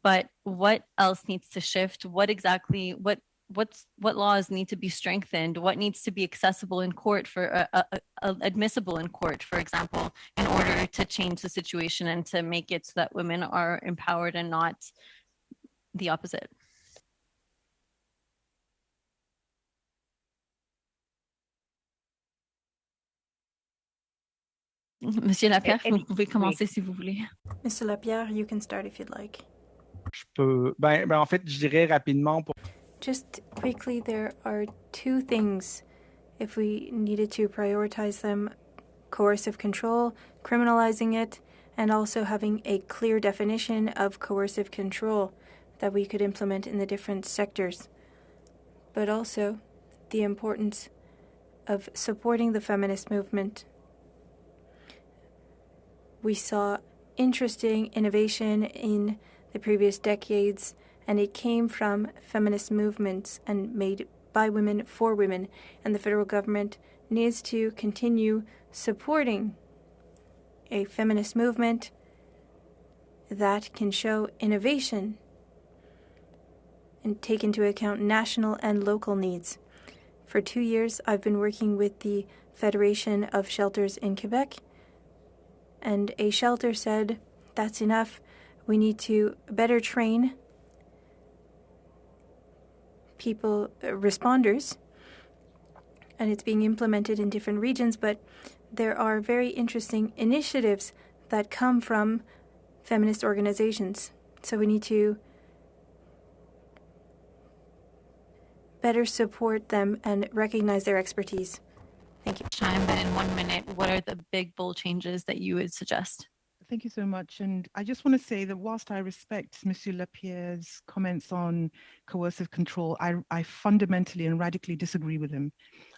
But what else needs to shift? What laws need to be strengthened? What needs to be accessible in court for admissible in court, for example, in order to change the situation and to make it so that women are empowered and not the opposite? Monsieur Lapierre, vous pouvez commencer si vous voulez. Mr. Lapierre, you can start if you'd like. Je peux, en fait, je dirais rapidement pour... Just quickly, there are two things, if we needed to prioritize them: coercive control, criminalizing it, and also having a clear definition of coercive control that we could implement in the different sectors. But also the importance of supporting the feminist movement. We saw interesting innovation in the previous decades, and it came from feminist movements and made by women for women. And the federal government needs to continue supporting a feminist movement that can show innovation and take into account national and local needs. For 2 years, I've been working with the Federation of Shelters in Quebec, and a shelter said, that's enough. We need to better train people, responders, and it's being implemented in different regions, but there are very interesting initiatives that come from feminist organizations. So we need to better support them and recognize their expertise. Thank you. Chime in 1 minute. What are the big, bold changes that you would suggest? Thank you so much. And I just want to say that whilst I respect Monsieur Lapierre's comments on coercive control, I fundamentally and radically disagree with him.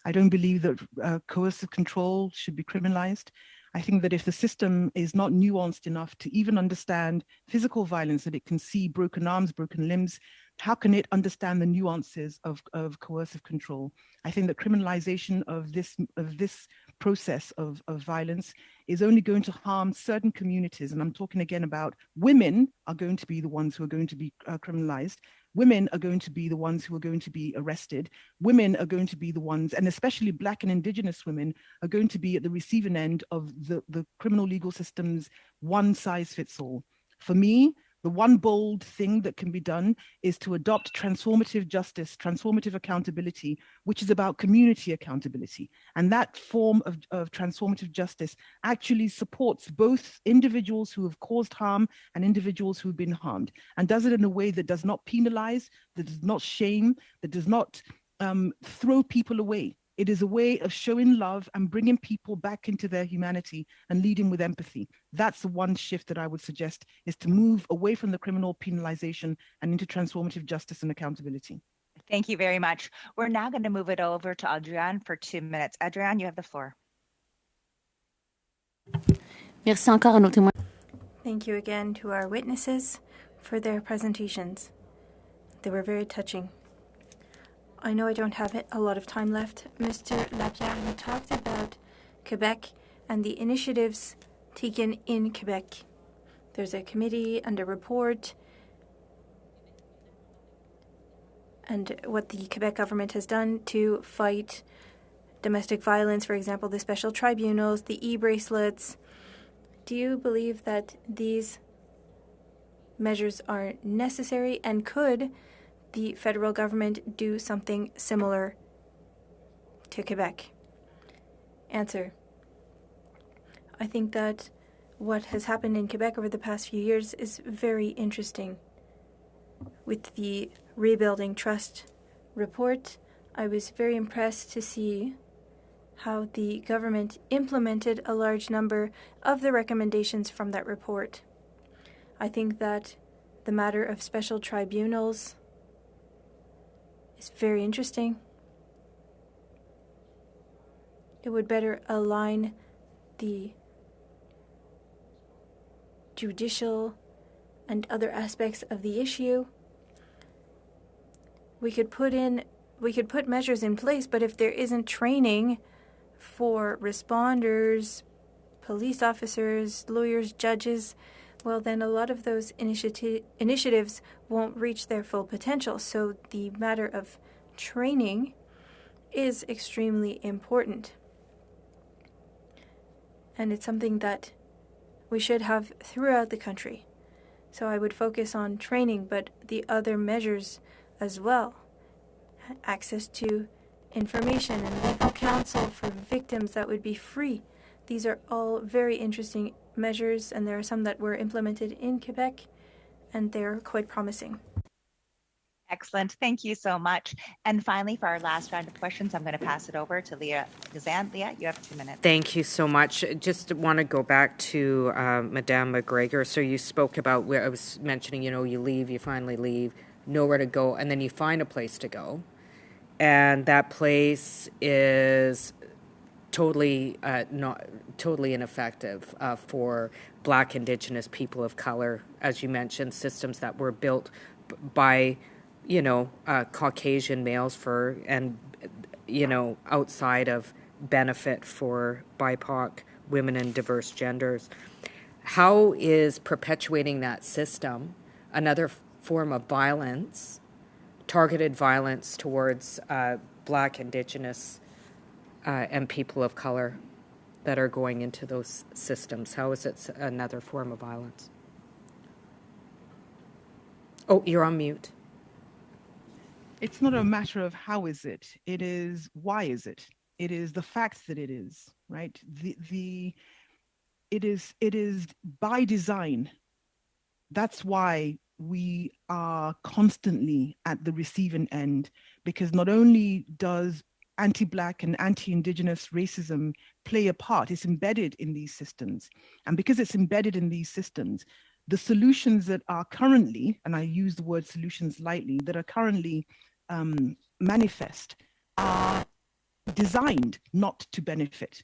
I don't believe that coercive control should be criminalized. I think that if the system is not nuanced enough to even understand physical violence, that it can see broken arms, broken limbs, how can it understand the nuances of coercive control? I think that criminalization of this process of violence is only going to harm certain communities. And I'm talking again about women are going to be the ones who are going to be criminalized. Women are going to be the ones who are going to be arrested. Women are going to be the ones, and especially Black and Indigenous women, are going to be at the receiving end of the criminal legal system's one size fits all. For me, the one bold thing that can be done is to adopt transformative justice, transformative accountability, which is about community accountability. And that form of transformative justice actually supports both individuals who have caused harm and individuals who've been harmed, and does it in a way that does not penalize, that does not shame, that does not throw people away. It is a way of showing love and bringing people back into their humanity and leading with empathy. That's the one shift that I would suggest, is to move away from the criminal penalization and into transformative justice and accountability. Thank you very much. We're now going to move it over to Adrienne for 2 minutes. Adrienne, you have the floor. Merci encore à nos témoins. Thank you again to our witnesses for their presentations. They were very touching. I know I don't have a lot of time left. Mr. Lapierre, you talked about Quebec and the initiatives taken in Quebec. There's a committee and a report, and what the Quebec government has done to fight domestic violence, for example, the special tribunals, the e-bracelets. Do you believe that these measures are necessary, and could the federal government do something similar to Quebec? Answer. I think that what has happened in Quebec over the past few years is very interesting. With the Rebuilding Trust report, I was very impressed to see how the government implemented a large number of the recommendations from that report. I think that the matter of special tribunals is very interesting. It would better align the judicial and other aspects of the issue. We could put measures in place, but if there isn't training for responders, police officers, lawyers, judges, well, then a lot of those initiatives won't reach their full potential. So the matter of training is extremely important. And it's something that we should have throughout the country. So I would focus on training, but the other measures as well. Access to information and legal counsel for victims that would be free. These are all very interesting measures, and there are some that were implemented in Quebec, and they're quite promising. Excellent. Thank you so much. And finally, for our last round of questions, I'm going to pass it over to Leah Gazan. Leah, you have 2 minutes. Thank you so much. Just want to go back to Madame McGregor. So you spoke about where I was mentioning, you leave, you finally leave, nowhere to go, and then you find a place to go. And that place is totally ineffective for Black, Indigenous, people of color, as you mentioned, systems that were built by Caucasian males outside of benefit for BIPOC women and diverse genders. How is perpetuating that system another form of violence, targeted violence towards Black, Indigenous, and people of color that are going into those systems? How is it another form of violence? Oh, you're on mute. It's not a matter of how is it. It is why is it. It is the facts that it is, right? It is by design. That's why we are constantly at the receiving end, because not only does anti-Black and anti-Indigenous racism play a part. It's embedded in these systems. And because it's embedded in these systems, the solutions that are currently, and I use the word solutions lightly, that are currently manifest are designed not to benefit.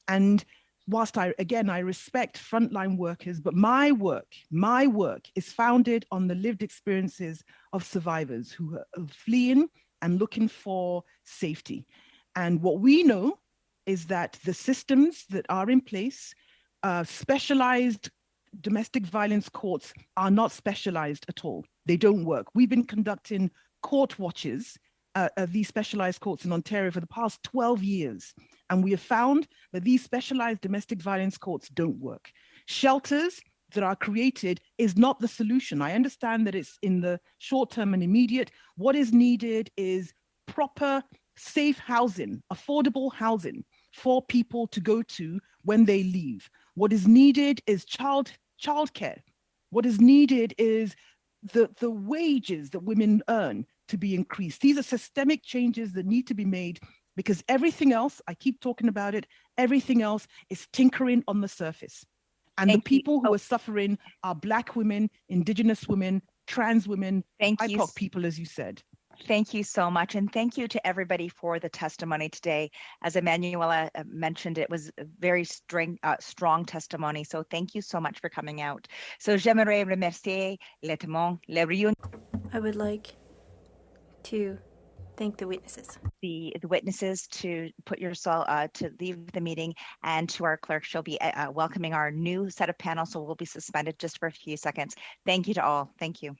And whilst I respect frontline workers, but my work is founded on the lived experiences of survivors who are fleeing and looking for safety. And what we know is that the systems that are in place, specialized domestic violence courts are not specialized at all. They don't work. We've been conducting court watches of these specialized courts in Ontario for the past 12 years. And we have found that these specialized domestic violence courts don't work. Shelters that are created is not the solution. I understand that it's in the short term and immediate. What is needed is proper, safe housing, affordable housing for people to go to when they leave. What is needed is childcare. What is needed is the wages that women earn to be increased. These are systemic changes that need to be made, because everything else, I keep talking about it, everything else is tinkering on the surface. And the people who are suffering are Black women, Indigenous women, trans women, BIPOC people, as you said. Thank you so much. And thank you to everybody for the testimony today. As Emanuela mentioned, it was a very strong testimony. So thank you so much for coming out. So j'aimerais remercier les témoins, les réunions. I would like to thank the witnesses. The witnesses to put yourself to leave the meeting, and to our clerk, she'll be welcoming our new set of panels, so we'll be suspended just for a few seconds. Thank you to all. Thank you.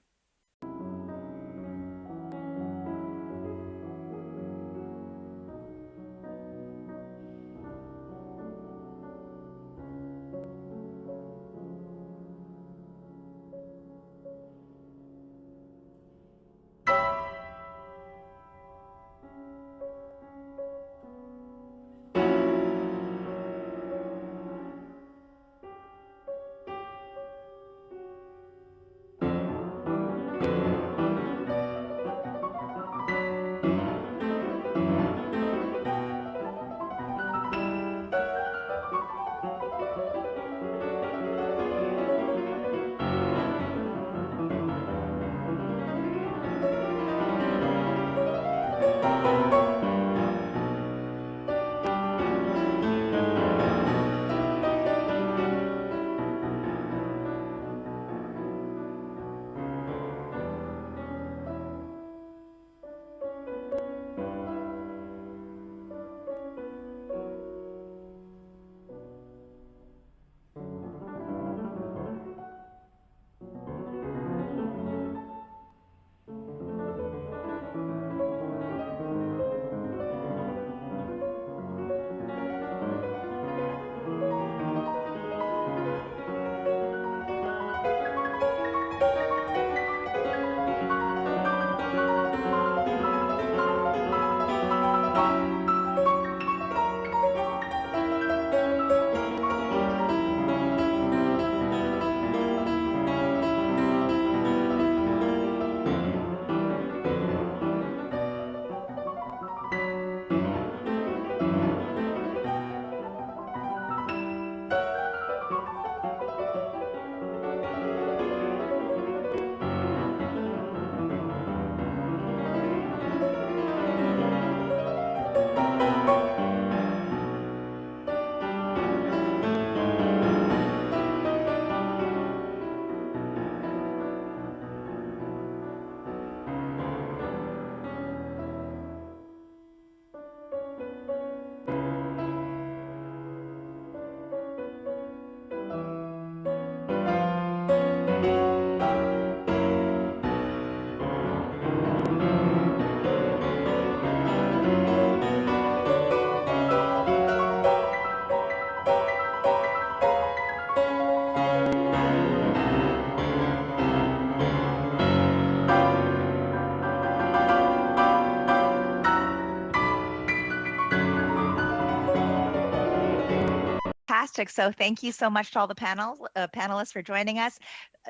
Fantastic. So thank you so much to all the panelists for joining us.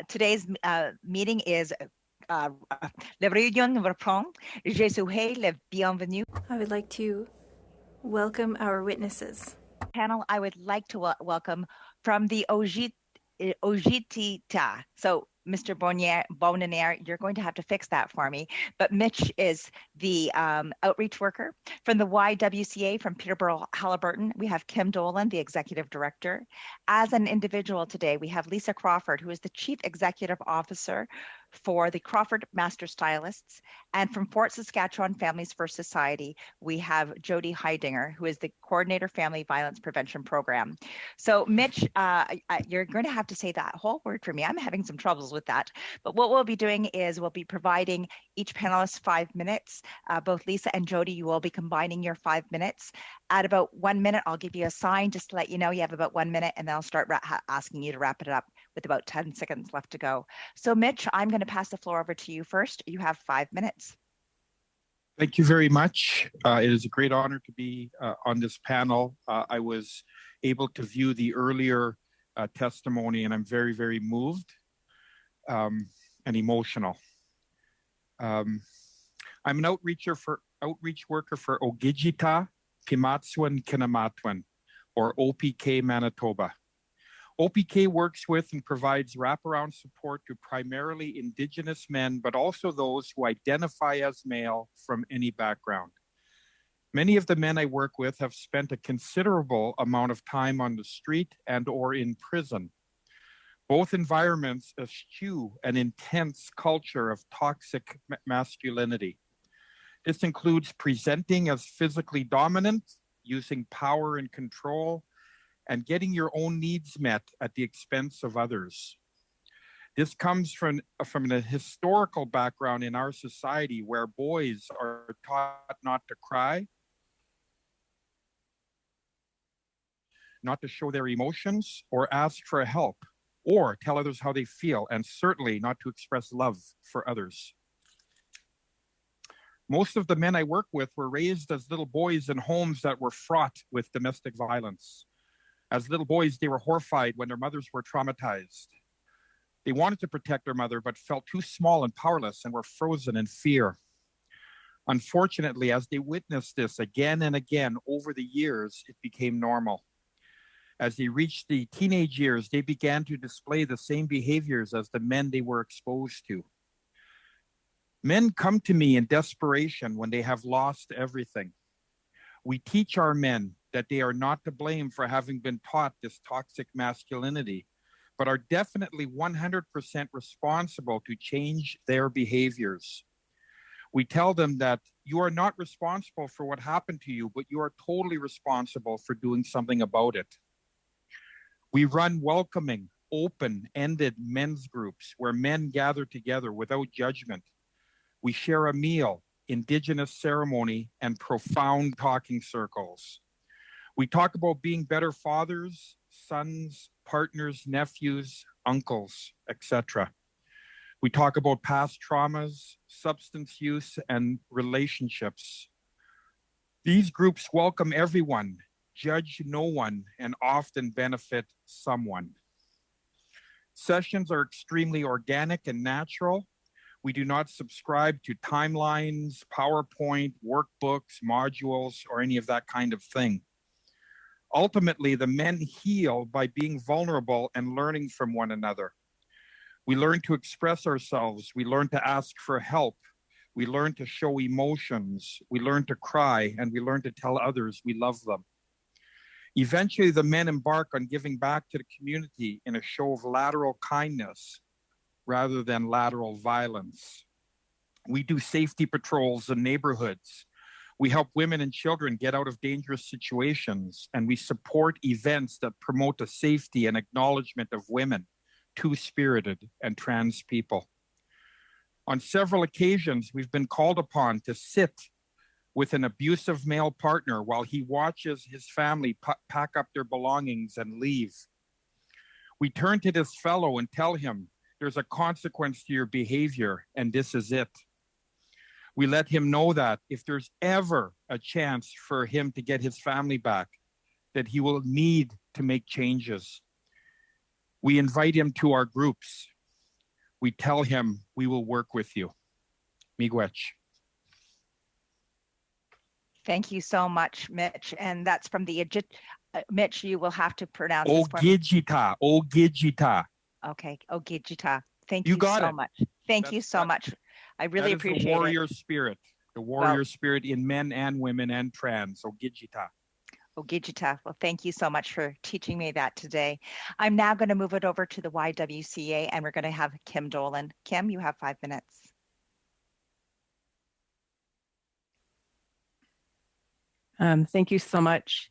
Today's meeting is la réunion reprend. Je souhaite le bienvenue. I would like to welcome our witnesses. Panel, I would like to welcome from the Ojitita. So Mr. Bonanier, you're going to have to fix that for me. But Mitch is the outreach worker. From the YWCA from Peterborough, Halliburton, we have Kim Dolan, the executive director. As an individual today, we have Lisa Crawford, who is the chief executive officer for the Crawford Master Stylists. And from Fort Saskatchewan Families First Society, we have Jody Heidinger, who is the coordinator Family Violence Prevention Program. So Mitch, you're going to have to say that whole word for me. I'm having some troubles with that. But what we'll be doing is we'll be providing each panelist 5 minutes. Both Lisa and Jody, you will be combining your 5 minutes. At about 1 minute, I'll give you a sign just to let you know you have about 1 minute, and then I'll start asking you to wrap it up with about 10 seconds left to go. So Mitch, I'm going to pass the floor over to you first. You have 5 minutes. Thank you very much. It is a great honor to be on this panel. I was able to view the earlier testimony, and I'm very, very moved and emotional. I'm an outreach worker for Ogijita, Pimatswan, Kinamatwan, or OPK Manitoba. OPK works with and provides wraparound support to primarily Indigenous men, but also those who identify as male from any background. Many of the men I work with have spent a considerable amount of time on the street and or in prison. Both environments eschew an intense culture of toxic masculinity. This includes presenting as physically dominant, using power and control, and getting your own needs met at the expense of others. This comes from a historical background in our society where boys are taught not to cry, not to show their emotions or ask for help or tell others how they feel, and certainly not to express love for others. Most of the men I work with were raised as little boys in homes that were fraught with domestic violence. As little boys, they were horrified when their mothers were traumatized. They wanted to protect their mother, but felt too small and powerless and were frozen in fear. Unfortunately, as they witnessed this again and again over the years, it became normal. As they reached the teenage years, they began to display the same behaviors as the men they were exposed to. Men come to me in desperation when they have lost everything. We teach our men that they are not to blame for having been taught this toxic masculinity, but are definitely 100% responsible to change their behaviors. We tell them that you are not responsible for what happened to you, but you are totally responsible for doing something about it. We run welcoming, open-ended men's groups where men gather together without judgment. We share a meal, Indigenous ceremony, and profound talking circles. We talk about being better fathers, sons, partners, nephews, uncles, etc. We talk about past traumas, substance use, and relationships. These groups welcome everyone, judge no one, and often benefit someone. Sessions are extremely organic and natural. We do not subscribe to timelines, PowerPoint, workbooks, modules, or any of that kind of thing. Ultimately, the men heal by being vulnerable and learning from one another. We learn to express ourselves. We learn to ask for help. We learn to show emotions. We learn to cry, and we learn to tell others we love them. Eventually, the men embark on giving back to the community in a show of lateral kindness rather than lateral violence. We do safety patrols in neighborhoods. We help women and children get out of dangerous situations, and we support events that promote the safety and acknowledgement of women, two-spirited, and trans people. On several occasions, we've been called upon to sit with an abusive male partner while he watches his family pack up their belongings and leave. We turn to this fellow and tell him, there's a consequence to your behavior, and this is it. We let him know that if there's ever a chance for him to get his family back, that he will need to make changes. We invite him to our groups. We tell him we will work with you. Miigwech. Thank you so much, Mitch. And that's from the Mitch, you will have to pronounce this for me. Ogijita. Ogijita. Okay, Ogijita. Thank You you got so it. much. Thank you so much. I really that is appreciate the warrior it. spirit. The warrior spirit in men and women and trans. Ogijita. Ogijita. Well, thank you so much for teaching me that today. I'm now going to move it over to the YWCA, and we're going to have Kim Dolan. Kim, you have 5 minutes. Thank you so much.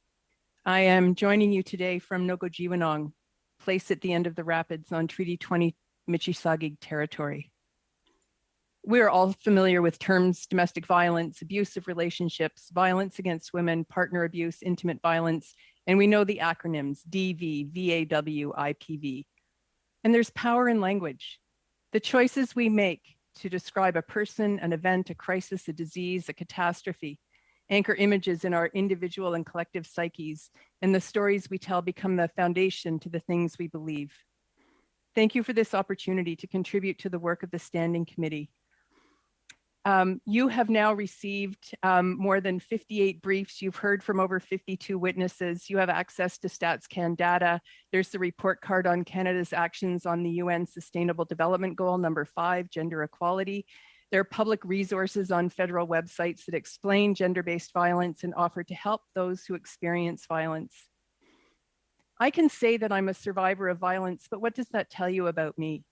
I am joining you today from Nogojiwanong, place at the end of the rapids on Treaty 20 Michisagig territory. We are all familiar with terms domestic violence, abusive relationships, violence against women, partner abuse, intimate violence, and we know the acronyms DV, VAW, IPV. And there's power in language. The choices we make to describe a person, an event, a crisis, a disease, a catastrophe, anchor images in our individual and collective psyches, and the stories we tell become the foundation to the things we believe. Thank you for this opportunity to contribute to the work of the Standing Committee. You have now received more than 58 briefs. You've heard from over 52 witnesses. You have access to StatsCan data. There's the report card on Canada's actions on the UN Sustainable Development Goal number 5, gender equality. There are public resources on federal websites that explain gender-based violence and offer to help those who experience violence. I can say that I'm a survivor of violence, but what does that tell you about me?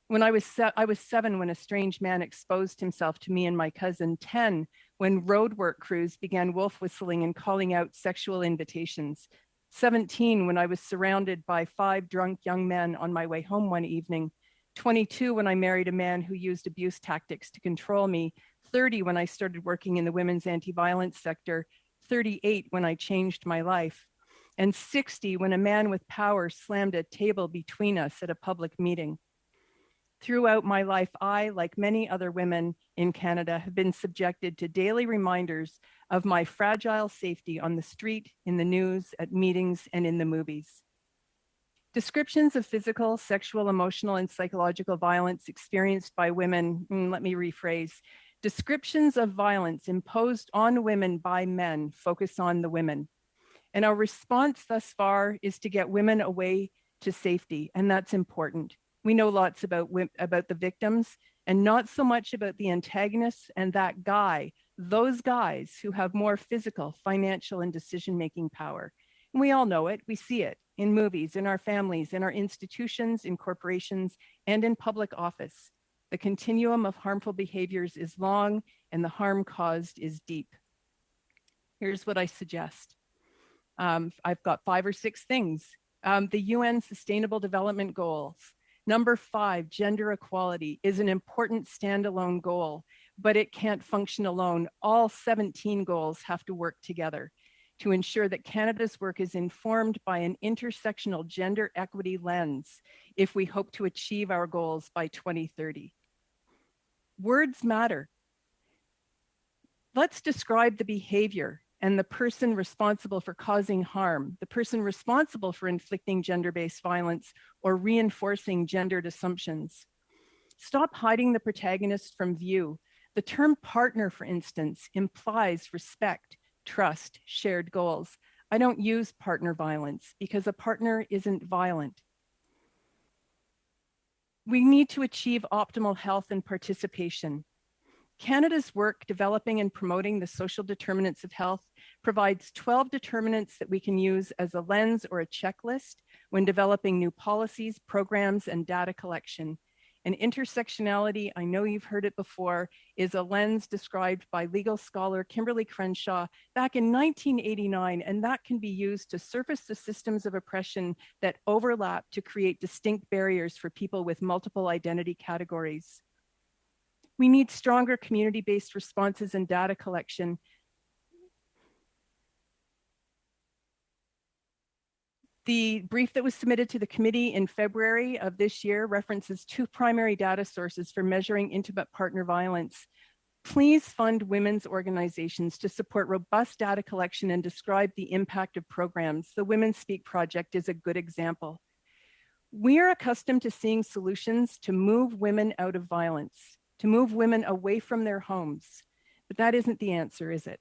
When I was 7 when a strange man exposed himself to me and my cousin, 10 when roadwork crews began wolf whistling and calling out sexual invitations, 17 when I was surrounded by 5 drunk young men on my way home one evening, 22 when I married a man who used abuse tactics to control me, 30 when I started working in the women's anti-violence sector, 38 when I changed my life, and 60 when a man with power slammed a table between us at a public meeting. Throughout my life, I, like many other women in Canada, have been subjected to daily reminders of my fragile safety on the street, in the news, at meetings, and in the movies. Descriptions of physical, sexual, emotional, and psychological violence experienced by women, let me rephrase, descriptions of violence imposed on women by men focus on the women. And our response thus far is to get women away to safety, and that's important. We know lots about the victims and not so much about the antagonists and that guy, those guys who have more physical, financial, and decision-making power. And we all know it, we see it in movies, in our families, in our institutions, in corporations, and in public office. The continuum of harmful behaviors is long and the harm caused is deep. Here's what I suggest. I've got 5 or 6 things. The UN Sustainable Development Goals. Number 5, gender equality is an important standalone goal, but it can't function alone. All 17 goals have to work together to ensure that Canada's work is informed by an intersectional gender equity lens if we hope to achieve our goals by 2030. Words matter. Let's describe the behavior and the person responsible for causing harm, the person responsible for inflicting gender-based violence or reinforcing gendered assumptions. Stop hiding the protagonist from view. The term partner, for instance, implies respect, trust, shared goals. I don't use partner violence because a partner isn't violent. We need to achieve optimal health and participation. Canada's work developing and promoting the social determinants of health provides 12 determinants that we can use as a lens or a checklist when developing new policies, programs, and data collection. And intersectionality, I know you've heard it before, is a lens described by legal scholar Kimberly Crenshaw back in 1989, and that can be used to surface the systems of oppression that overlap to create distinct barriers for people with multiple identity categories. We need stronger community-based responses and data collection. The brief that was submitted to the committee in February of this year references 2 primary data sources for measuring intimate partner violence. Please fund women's organizations to support robust data collection and describe the impact of programs. The Women Speak Project is a good example. We are accustomed to seeing solutions to move women out of violence, to move women away from their homes, but that isn't the answer, is it?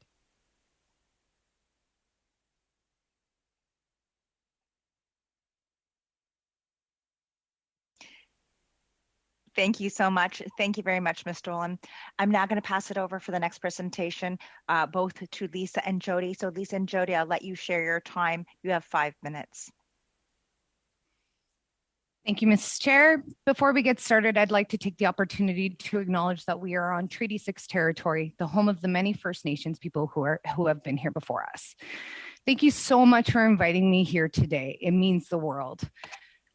Thank you so much. Thank you very much, Ms. Dolan. I'm now going to pass it over for the next presentation, both to Lisa and Jody. So Lisa and Jody, I'll let you share your time. You have 5 minutes. Thank you, Mrs. Chair. Before we get started, I'd like to take the opportunity to acknowledge that we are on Treaty 6 territory, the home of the many First Nations people who have been here before us. Thank you so much for inviting me here today. It means the world.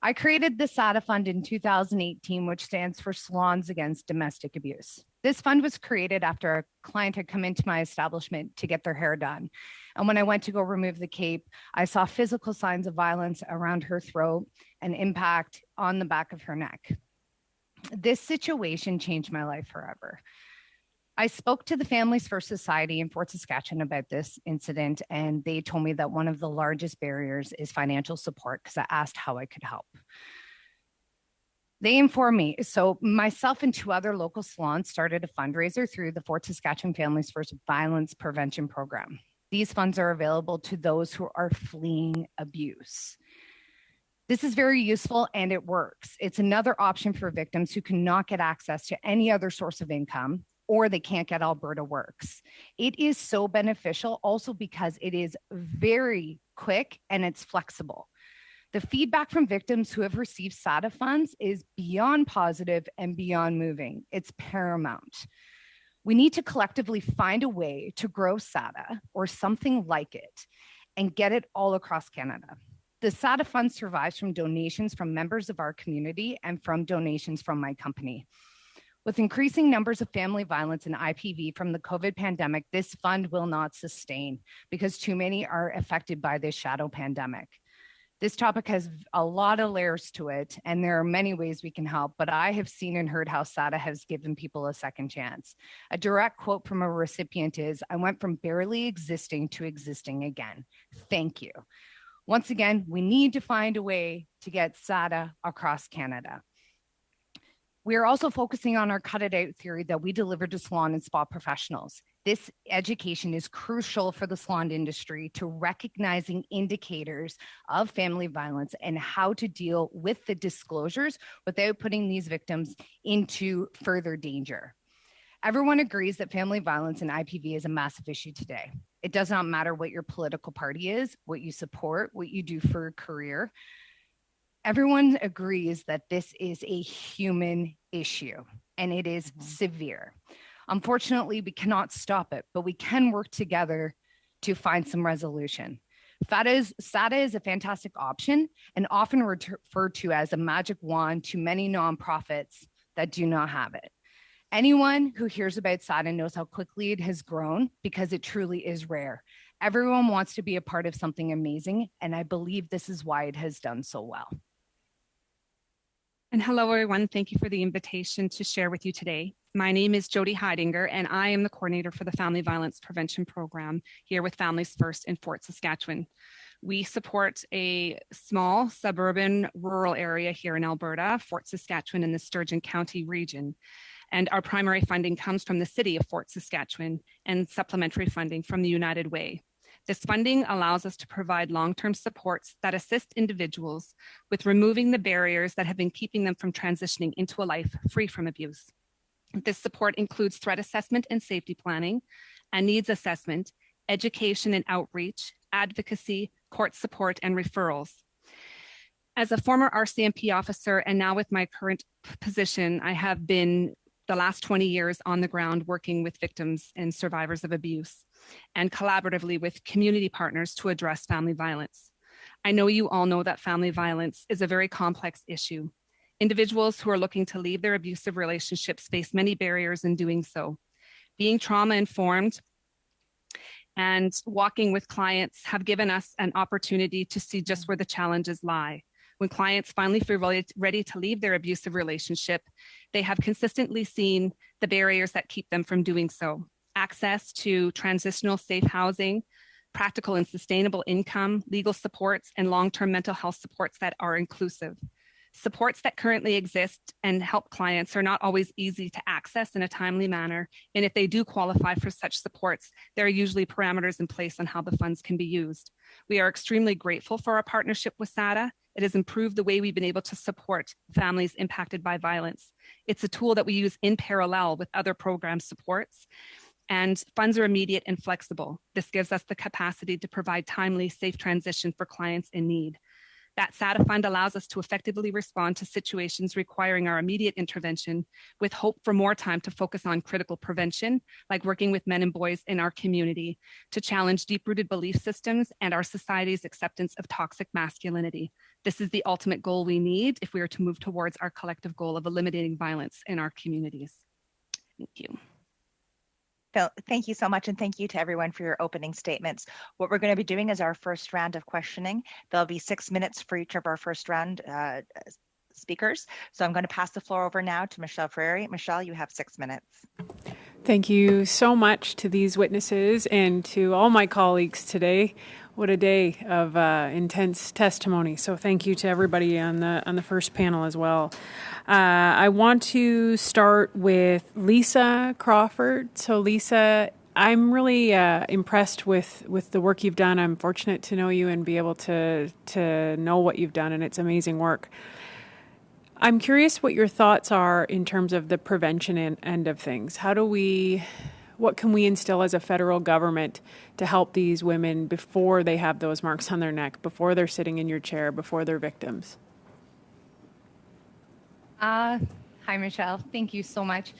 I created the SADA Fund in 2018, which stands for Salons Against Domestic Abuse. This fund was created after a client had come into my establishment to get their hair done. And when I went to go remove the cape, I saw physical signs of violence around her throat and impact on the back of her neck. This situation changed my life forever. I spoke to the Families First Society in Fort Saskatchewan about this incident, and they told me that one of the largest barriers is financial support because I asked how I could help. They informed me, so myself and 2 other local salons started a fundraiser through the Fort Saskatchewan Families First Violence Prevention Program. These funds are available to those who are fleeing abuse. This is very useful and it works. It's another option for victims who cannot get access to any other source of income, or they can't get Alberta Works. It is so beneficial also because it is very quick and it's flexible. The feedback from victims who have received SADA funds is beyond positive and beyond moving. It's paramount. We need to collectively find a way to grow SADA or something like it and get it all across Canada. The SADA fund survives from donations from members of our community and from donations from my company. With increasing numbers of family violence and IPV from the COVID pandemic, this fund will not sustain because too many are affected by this shadow pandemic. This topic has a lot of layers to it, and there are many ways we can help, but I have seen and heard how SADA has given people a second chance. A direct quote from a recipient is, "I went from barely existing to existing again. Thank you." Once again, we need to find a way to get SADA across Canada. We are also focusing on our cut it out theory that we deliver to salon and spa professionals. This education is crucial for the salon industry to recognizing indicators of family violence and how to deal with the disclosures without putting these victims into further danger. Everyone agrees that family violence and IPV is a massive issue today. It does not matter what your political party is, what you support, what you do for a career. Everyone agrees that this is a human issue and it is severe. Unfortunately, we cannot stop it, but we can work together to find some resolution. SADA is a fantastic option and often referred to as a magic wand to many nonprofits that do not have it. Anyone who hears about SADA knows how quickly it has grown because it truly is rare. Everyone wants to be a part of something amazing, and I believe this is why it has done so well. And hello, everyone. Thank you for the invitation to share with you today. My name is Jody Heidinger, and I am the coordinator for the Family Violence Prevention Program here with Families First in Fort Saskatchewan. We support a small suburban rural area here in Alberta, Fort Saskatchewan in the Sturgeon County region. And our primary funding comes from the city of Fort Saskatchewan and supplementary funding from the United Way. This funding allows us to provide long-term supports that assist individuals with removing the barriers that have been keeping them from transitioning into a life free from abuse. This support includes threat assessment and safety planning, and needs assessment, education and outreach, advocacy, court support, and referrals. As a former RCMP officer and now with my current position, I have been the last 20 years on the ground working with victims and survivors of abuse and collaboratively with community partners to address family violence. I know you all know that family violence is a very complex issue. Individuals who are looking to leave their abusive relationships face many barriers in doing so. Being trauma-informed and walking with clients have given us an opportunity to see just where the challenges lie. When clients finally feel ready to leave their abusive relationship, they have consistently seen the barriers that keep them from doing so. Access to transitional safe housing, practical and sustainable income, legal supports, and long-term mental health supports that are inclusive. Supports that currently exist and help clients are not always easy to access in a timely manner, and if they do qualify for such supports, there are usually parameters in place on how the funds can be used. We are extremely grateful for our partnership with SADA It has improved the way we've been able to support families impacted by violence. It's a tool that we use in parallel with other program supports, and funds are immediate and flexible. This gives us the capacity to provide timely, safe transition for clients in need. That SATA fund allows us to effectively respond to situations requiring our immediate intervention with hope for more time to focus on critical prevention, like working with men and boys in our community to challenge deep-rooted belief systems and our society's acceptance of toxic masculinity. This is the ultimate goal we need if we are to move towards our collective goal of eliminating violence in our communities. Thank you. Phil, thank you so much, and thank you to everyone for your opening statements. What we're going to be doing is our first round of questioning. There'll be 6 minutes for each of our first round speakers. So I'm going to pass the floor over now to Michelle Frary. Michelle, you have 6 minutes. Thank you so much to these witnesses and to all my colleagues today. What a day of intense testimony. So thank you to everybody on the first panel as well. I want to start with Lisa Crawford. So Lisa, I'm really impressed with the work you've done. I'm fortunate to know you and be able to know what you've done, and it's amazing work. I'm curious what your thoughts are in terms of the prevention end of things. What can we instill as a federal government to help these women before they have those marks on their neck, before they're sitting in your chair, before they're victims? Hi, Michelle. Thank you so much.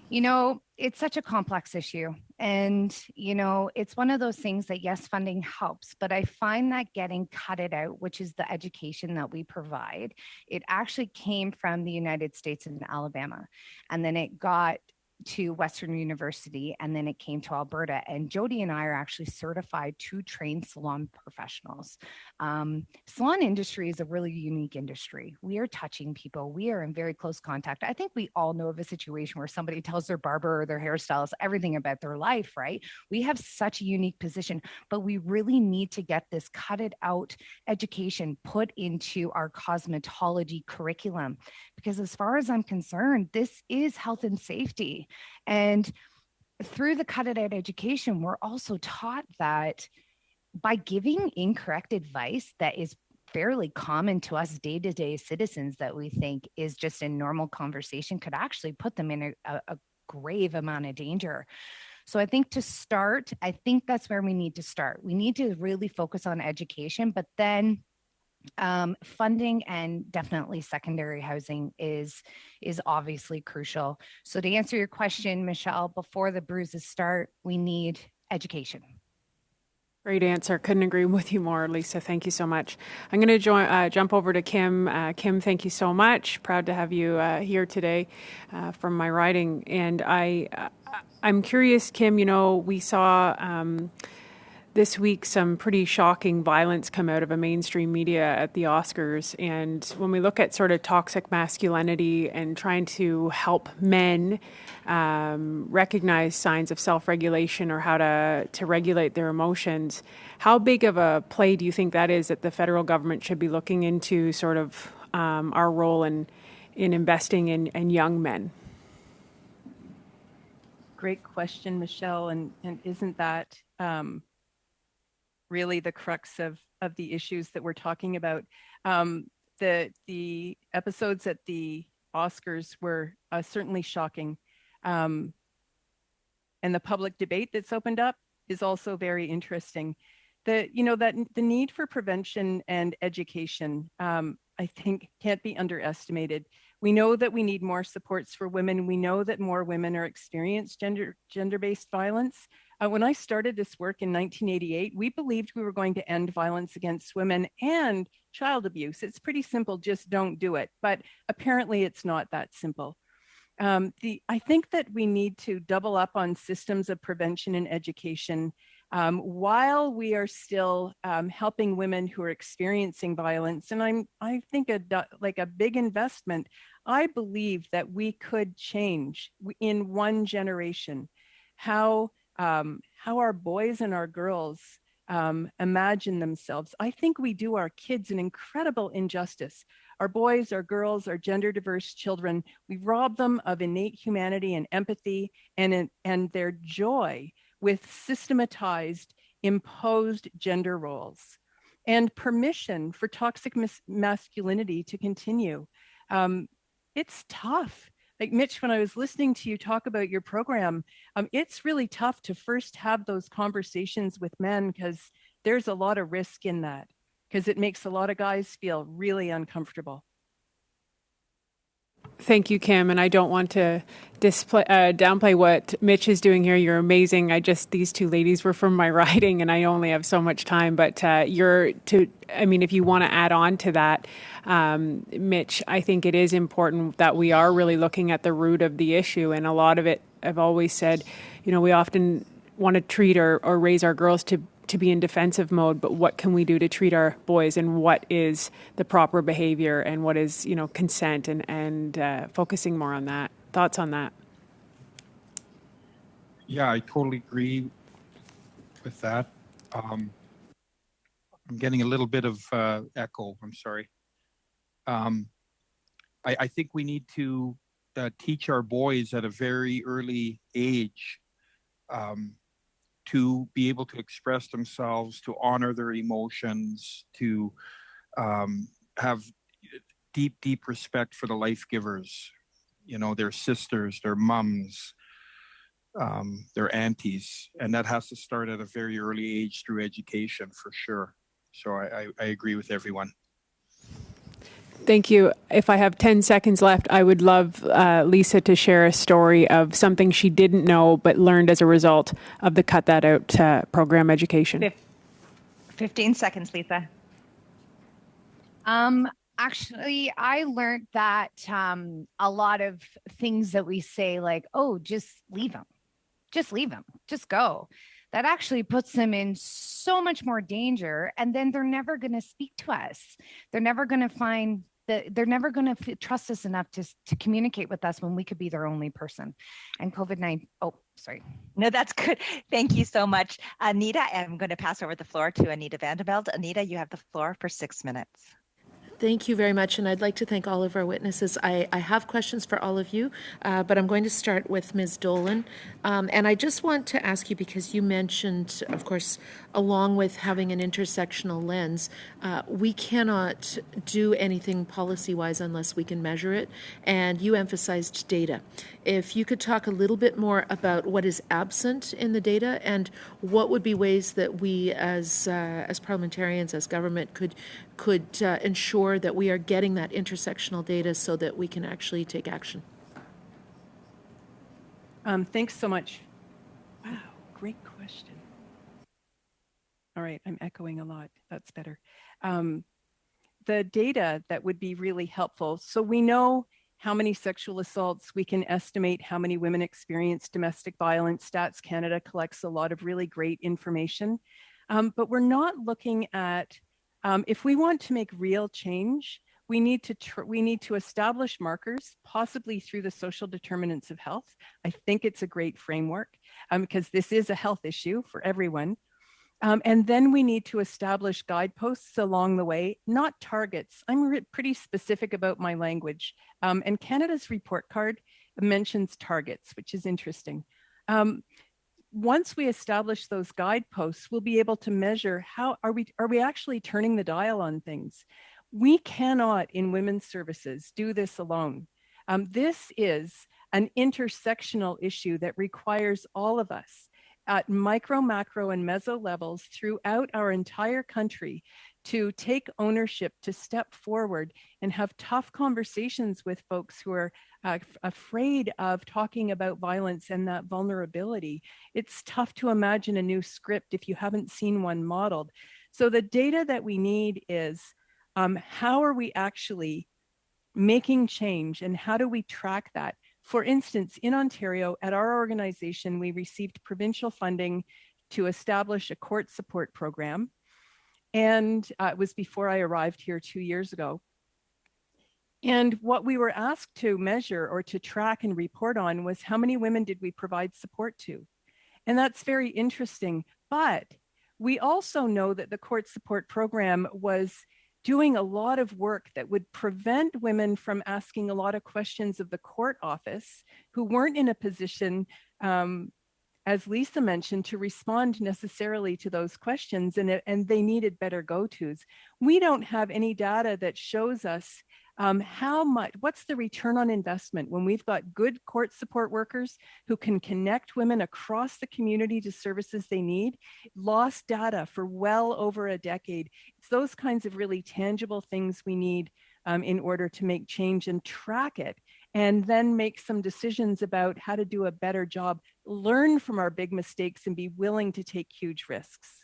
You know, it's such a complex issue. And, you know, it's one of those things that, yes, funding helps, but I find that getting cutted out, which is the education that we provide, it actually came from the United States and Alabama. And then it got to Western University, and then it came to Alberta. And Jody and I are actually certified to train salon professionals. Salon industry is a really unique industry. We are touching people. We are in very close contact. I think we all know of a situation where somebody tells their barber or their hairstylist everything about their life, right? We have such a unique position, but we really need to get this cutted out education put into our cosmetology curriculum, because as far as I'm concerned, this is health and safety. And through the cut it out education, we're also taught that by giving incorrect advice that is fairly common to us day-to-day citizens that we think is just a normal conversation could actually put them in a grave amount of danger. So I think that's where we need to start. We need to really focus on education, but then funding and definitely secondary housing is obviously crucial. So to answer your question, Michelle, before the bruises start, we need education. Great answer. Couldn't agree with you more, Lisa. Thank you so much. I'm going to jump over to Kim. Kim, thank you so much. Proud to have you here today from my riding. And I'm curious, Kim, you know, we saw this week some pretty shocking violence come out of a mainstream media at the Oscars. And when we look at sort of toxic masculinity and trying to help men recognize signs of self-regulation or how to regulate their emotions, how big of a play do you think that is that the federal government should be looking into sort of our role in investing in young men? Great question, Michelle. And isn't that really the crux of the issues that we're talking about? The episodes at the Oscars were certainly shocking. And the public debate that's opened up is also very interesting. The need for prevention and education, I think, can't be underestimated. We know that we need more supports for women. We know that more women are experiencing gender-based violence. When I started this work in 1988, we believed we were going to end violence against women and child abuse. It's pretty simple, just don't do it. But apparently it's not that simple. I think that we need to double up on systems of prevention and education while we are still helping women who are experiencing violence. And I think a big investment. I believe that we could change in one generation how our boys and our girls imagine themselves. I think we do our kids an incredible injustice. Our boys, our girls, our gender diverse children, we rob them of innate humanity and empathy and their joy with systematized, imposed gender roles. and permission for toxic masculinity to continue. It's tough. Like Mitch, when I was listening to you talk about your program, it's really tough to first have those conversations with men because there's a lot of risk in that, because it makes a lot of guys feel really uncomfortable. Thank you, Kim. And I don't want to downplay what Mitch is doing here. You're amazing. These two ladies were from my riding and I only have so much time, but if you want to add on to that, Mitch, I think it is important that we are really looking at the root of the issue. And a lot of it, I've always said, we often want to treat or raise our girls to be in defensive mode, but what can we do to treat our boys, and what is the proper behavior, and what is, consent, and focusing more on that. Thoughts on that? Yeah, I totally agree with that. I'm getting a little bit of echo. I'm sorry. I think we need to teach our boys at a very early age to be able to express themselves, to honor their emotions, to have deep, deep respect for the life givers, their sisters, their mums, their aunties. And that has to start at a very early age through education for sure. So I agree with everyone. Thank you. If I have 10 seconds left, I would love Lisa to share a story of something she didn't know but learned as a result of the Cut That Out program education. 15 seconds, Lisa. Actually, I learned that a lot of things that we say, like, oh, just leave them, just go. That actually puts them in so much more danger. And then they're never going to speak to us. They're never going to they're never going to trust us enough to communicate with us when we could be their only person. And COVID-19, sorry. No, that's good. Thank you so much. Anita, I'm going to pass over the floor to Anita Vanderveld. Anita, you have the floor for 6 minutes. Thank you very much, and I'd like to thank all of our witnesses. I have questions for all of you, but I'm going to start with Ms. Dolan. And I just want to ask you, because you mentioned, of course, along with having an intersectional lens, we cannot do anything policy-wise unless we can measure it, and you emphasized data. If you could talk a little bit more about what is absent in the data and what would be ways that we as parliamentarians, as government, could ensure that we are getting that intersectional data so that we can actually take action. Thanks so much. Wow, great question. All right, I'm echoing a lot. That's better. The data that would be really helpful. So we know how many sexual assaults, we can estimate how many women experience domestic violence. Stats Canada collects a lot of really great information, but we're not looking at, if we want to make real change, we need to establish markers, possibly through the social determinants of health. I think it's a great framework because this is a health issue for everyone. And then we need to establish guideposts along the way, not targets. I'm pretty specific about my language. And Canada's report card mentions targets, which is interesting. Once we establish those guideposts, we'll be able to measure how are we actually turning the dial on things. We cannot, in women's services, do this alone. This is an intersectional issue that requires all of us at micro, macro, and meso levels throughout our entire country to take ownership, to step forward and have tough conversations with folks who are afraid of talking about violence and that vulnerability. It's tough to imagine a new script if you haven't seen one modeled. So the data that we need is how are we actually making change and how do we track that? For instance, in Ontario, at our organization, we received provincial funding to establish a court support program. And it was before I arrived here 2 years ago. And what we were asked to measure or to track and report on was how many women did we provide support to? And that's very interesting. But we also know that the court support program was doing a lot of work that would prevent women from asking a lot of questions of the court office who weren't in a position as Lisa mentioned, to respond necessarily to those questions, and they needed better go-tos. We don't have any data that shows us what's the return on investment when we've got good court support workers who can connect women across the community to services they need. Lost data for well over a decade. It's those kinds of really tangible things we need in order to make change and track it, and then make some decisions about how to do a better job, learn from our big mistakes, and be willing to take huge risks.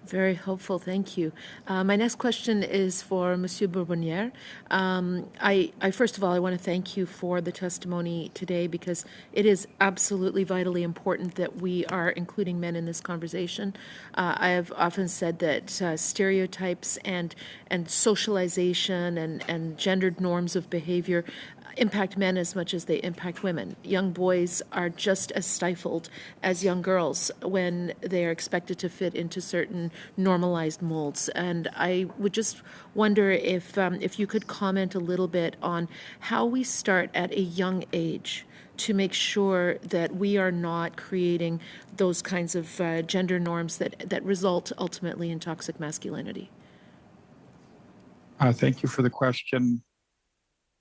Very helpful, thank you. My next question is for Monsieur Bourbonniere. I first of all, I want to thank you for the testimony today, because it is absolutely vitally important that we are including men in this conversation. I have often said that stereotypes and socialization and gendered norms of behavior impact men as much as they impact women. Young boys are just as stifled as young girls when they are expected to fit into certain normalized molds. And I would just wonder if you could comment a little bit on how we start at a young age to make sure that we are not creating those kinds of gender norms that result ultimately in toxic masculinity. Thank you for the question.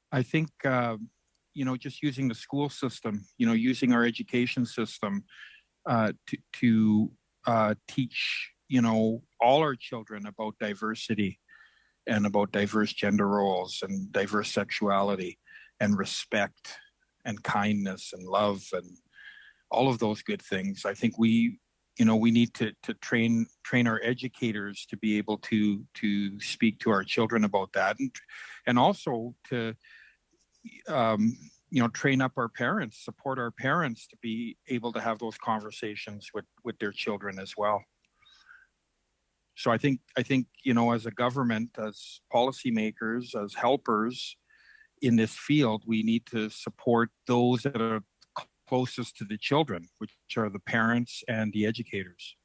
I think, just using the school system, using our education system to teach, all our children about diversity and about diverse gender roles and diverse sexuality and respect and kindness and love and all of those good things. I think we need to train our educators to be able to speak to our children about that, and also to train up our parents, support our parents to be able to have those conversations with their children as well. So I think as a government, as policymakers, as helpers in this field, we need to support those that are closest to the children, which are the parents and the educators.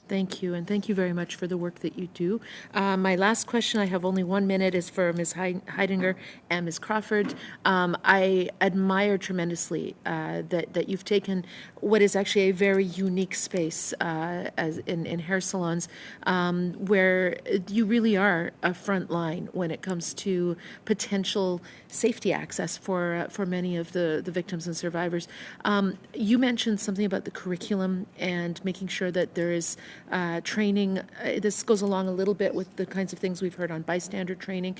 Thank you, and thank you very much for the work that you do. My last question, I have only 1 minute, is for Ms. Heidinger and Ms. Crawford. I admire tremendously that you've taken what is actually a very unique space as in hair salons, where you really are a front line when it comes to potential safety access for many of the victims and survivors. You mentioned something about the curriculum and making sure that there is training. This goes along a little bit with the kinds of things we've heard on bystander training,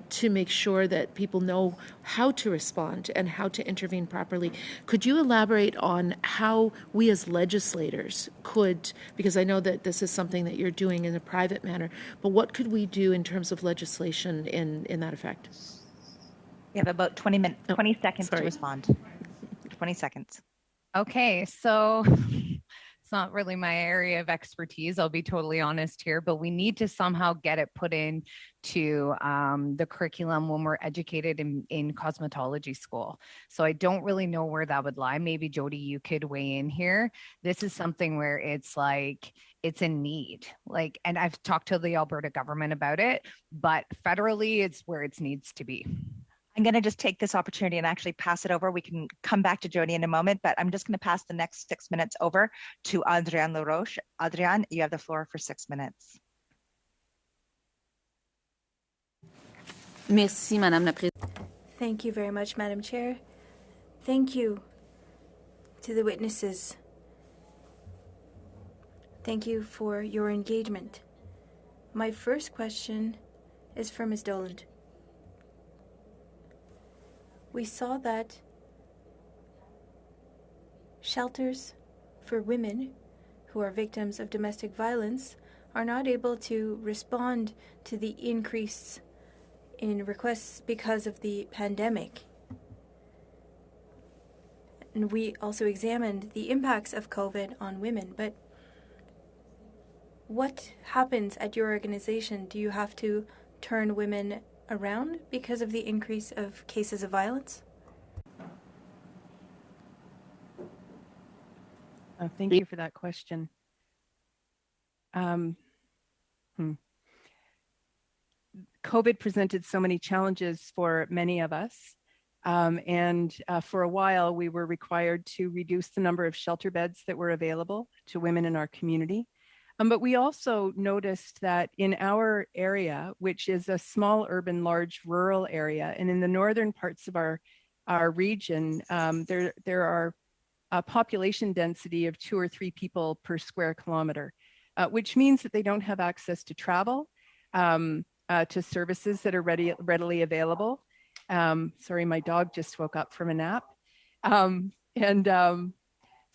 to make sure that people know how to respond and how to intervene properly. Could you elaborate on how we as legislators could, because I know that this is something that you're doing in a private manner, but what could we do in terms of legislation in that effect? You have about 20 seconds to respond. 20 seconds. Okay, so it's not really my area of expertise, I'll be totally honest here, but we need to somehow get it put into the curriculum when we're educated in cosmetology school. So I don't really know where that would lie. Maybe Jody, you could weigh in here. This is something where it's like, it's a need. And I've talked to the Alberta government about it, but federally it's where it needs to be. I'm going to just take this opportunity and actually pass it over. We can come back to Jody in a moment, but I'm just going to pass the next 6 minutes over to Adrienne LaRoche. Adrienne, you have the floor for 6 minutes. Merci, Madame la Présidente. Thank you very much, Madam Chair. Thank you to the witnesses. Thank you for your engagement. My first question is for Ms. Doland. We saw that shelters for women who are victims of domestic violence are not able to respond to the increase in requests because of the pandemic. And we also examined the impacts of COVID on women. But what happens at your organization? Do you have to turn women around because of the increase of cases of violence? Thank you for that question. COVID presented so many challenges for many of us, And for a while, we were required to reduce the number of shelter beds that were available to women in our community. But we also noticed that in our area, which is a small urban, large rural area, and in the northern parts of our region, there are a population density of 2 or 3 people per square kilometer, which means that they don't have access to travel, to services that are readily available. Sorry, my dog just woke up from a nap.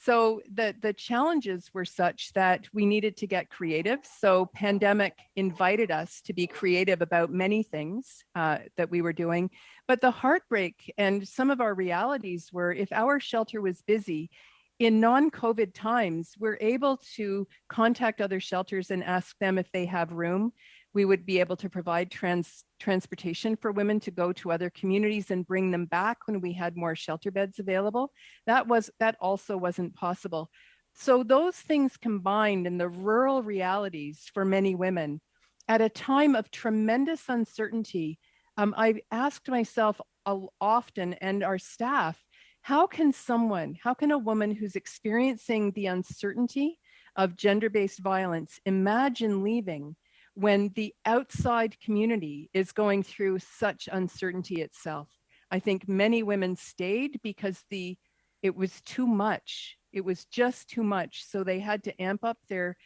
So the challenges were such that we needed to get creative. So pandemic invited us to be creative about many things that we were doing. But the heartbreak and some of our realities were, if our shelter was busy, in non-COVID times, we're able to contact other shelters and ask them if they have room. We would be able to provide transportation for women to go to other communities and bring them back when we had more shelter beds available. That also wasn't possible. So those things combined in the rural realities for many women at a time of tremendous uncertainty, I've asked myself often and our staff, how can a woman who's experiencing the uncertainty of gender-based violence imagine leaving when the outside community is going through such uncertainty itself? I think many women stayed because it was too much. It was just too much. So they had to amp up their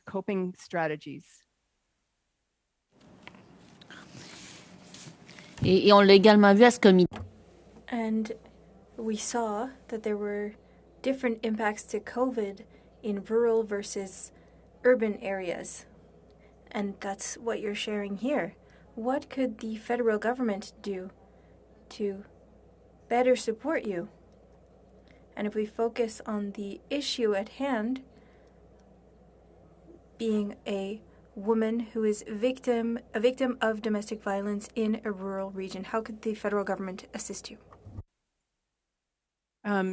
coping strategies. Et on l'a également vu à ce comité. And we saw that there were different impacts to COVID in rural versus urban areas. And that's what you're sharing here. What could the federal government do to better support you? And if we focus on the issue at hand, being a woman who is a victim of domestic violence in a rural region, how could the federal government assist you?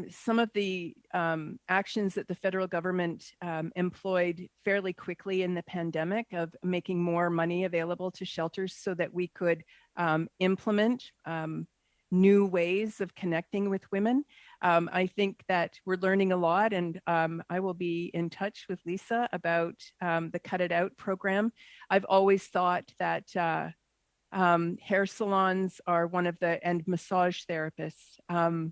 Some of the actions that the federal government employed fairly quickly in the pandemic of making more money available to shelters so that we could implement new ways of connecting with women. I think that we're learning a lot, and I will be in touch with Lisa about the Cut It Out program. I've always thought that hair salons are and massage therapists,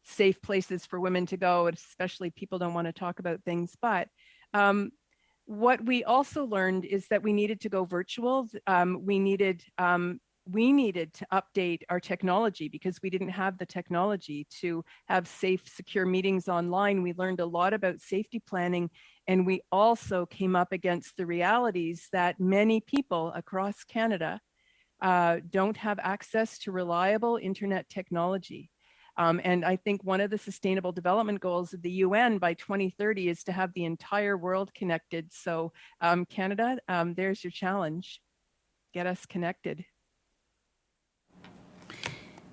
safe places for women to go, especially people don't want to talk about things. But what we also learned is that we needed to go virtual. We needed to update our technology because we didn't have the technology to have safe, secure meetings online. We learned a lot about safety planning, and we also came up against the realities that many people across Canada don't have access to reliable internet technology. And I think one of the Sustainable Development Goals of the UN by 2030 is to have the entire world connected. So Canada, there's your challenge. Get us connected.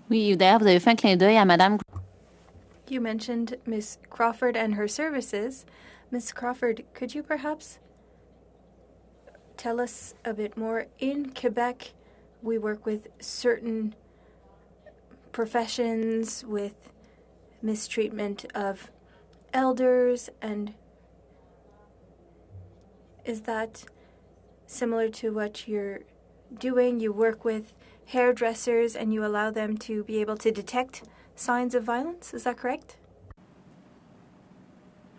Oui, d'ailleurs, vous avez fait un clin d'œil à Madame. You mentioned Ms. Crawford and her services. Ms. Crawford, could you perhaps tell us a bit more? In Quebec, we work with certain professions with mistreatment of elders, and is that similar to what you're doing? You work with hairdressers and you allow them to be able to detect signs of violence, is that correct?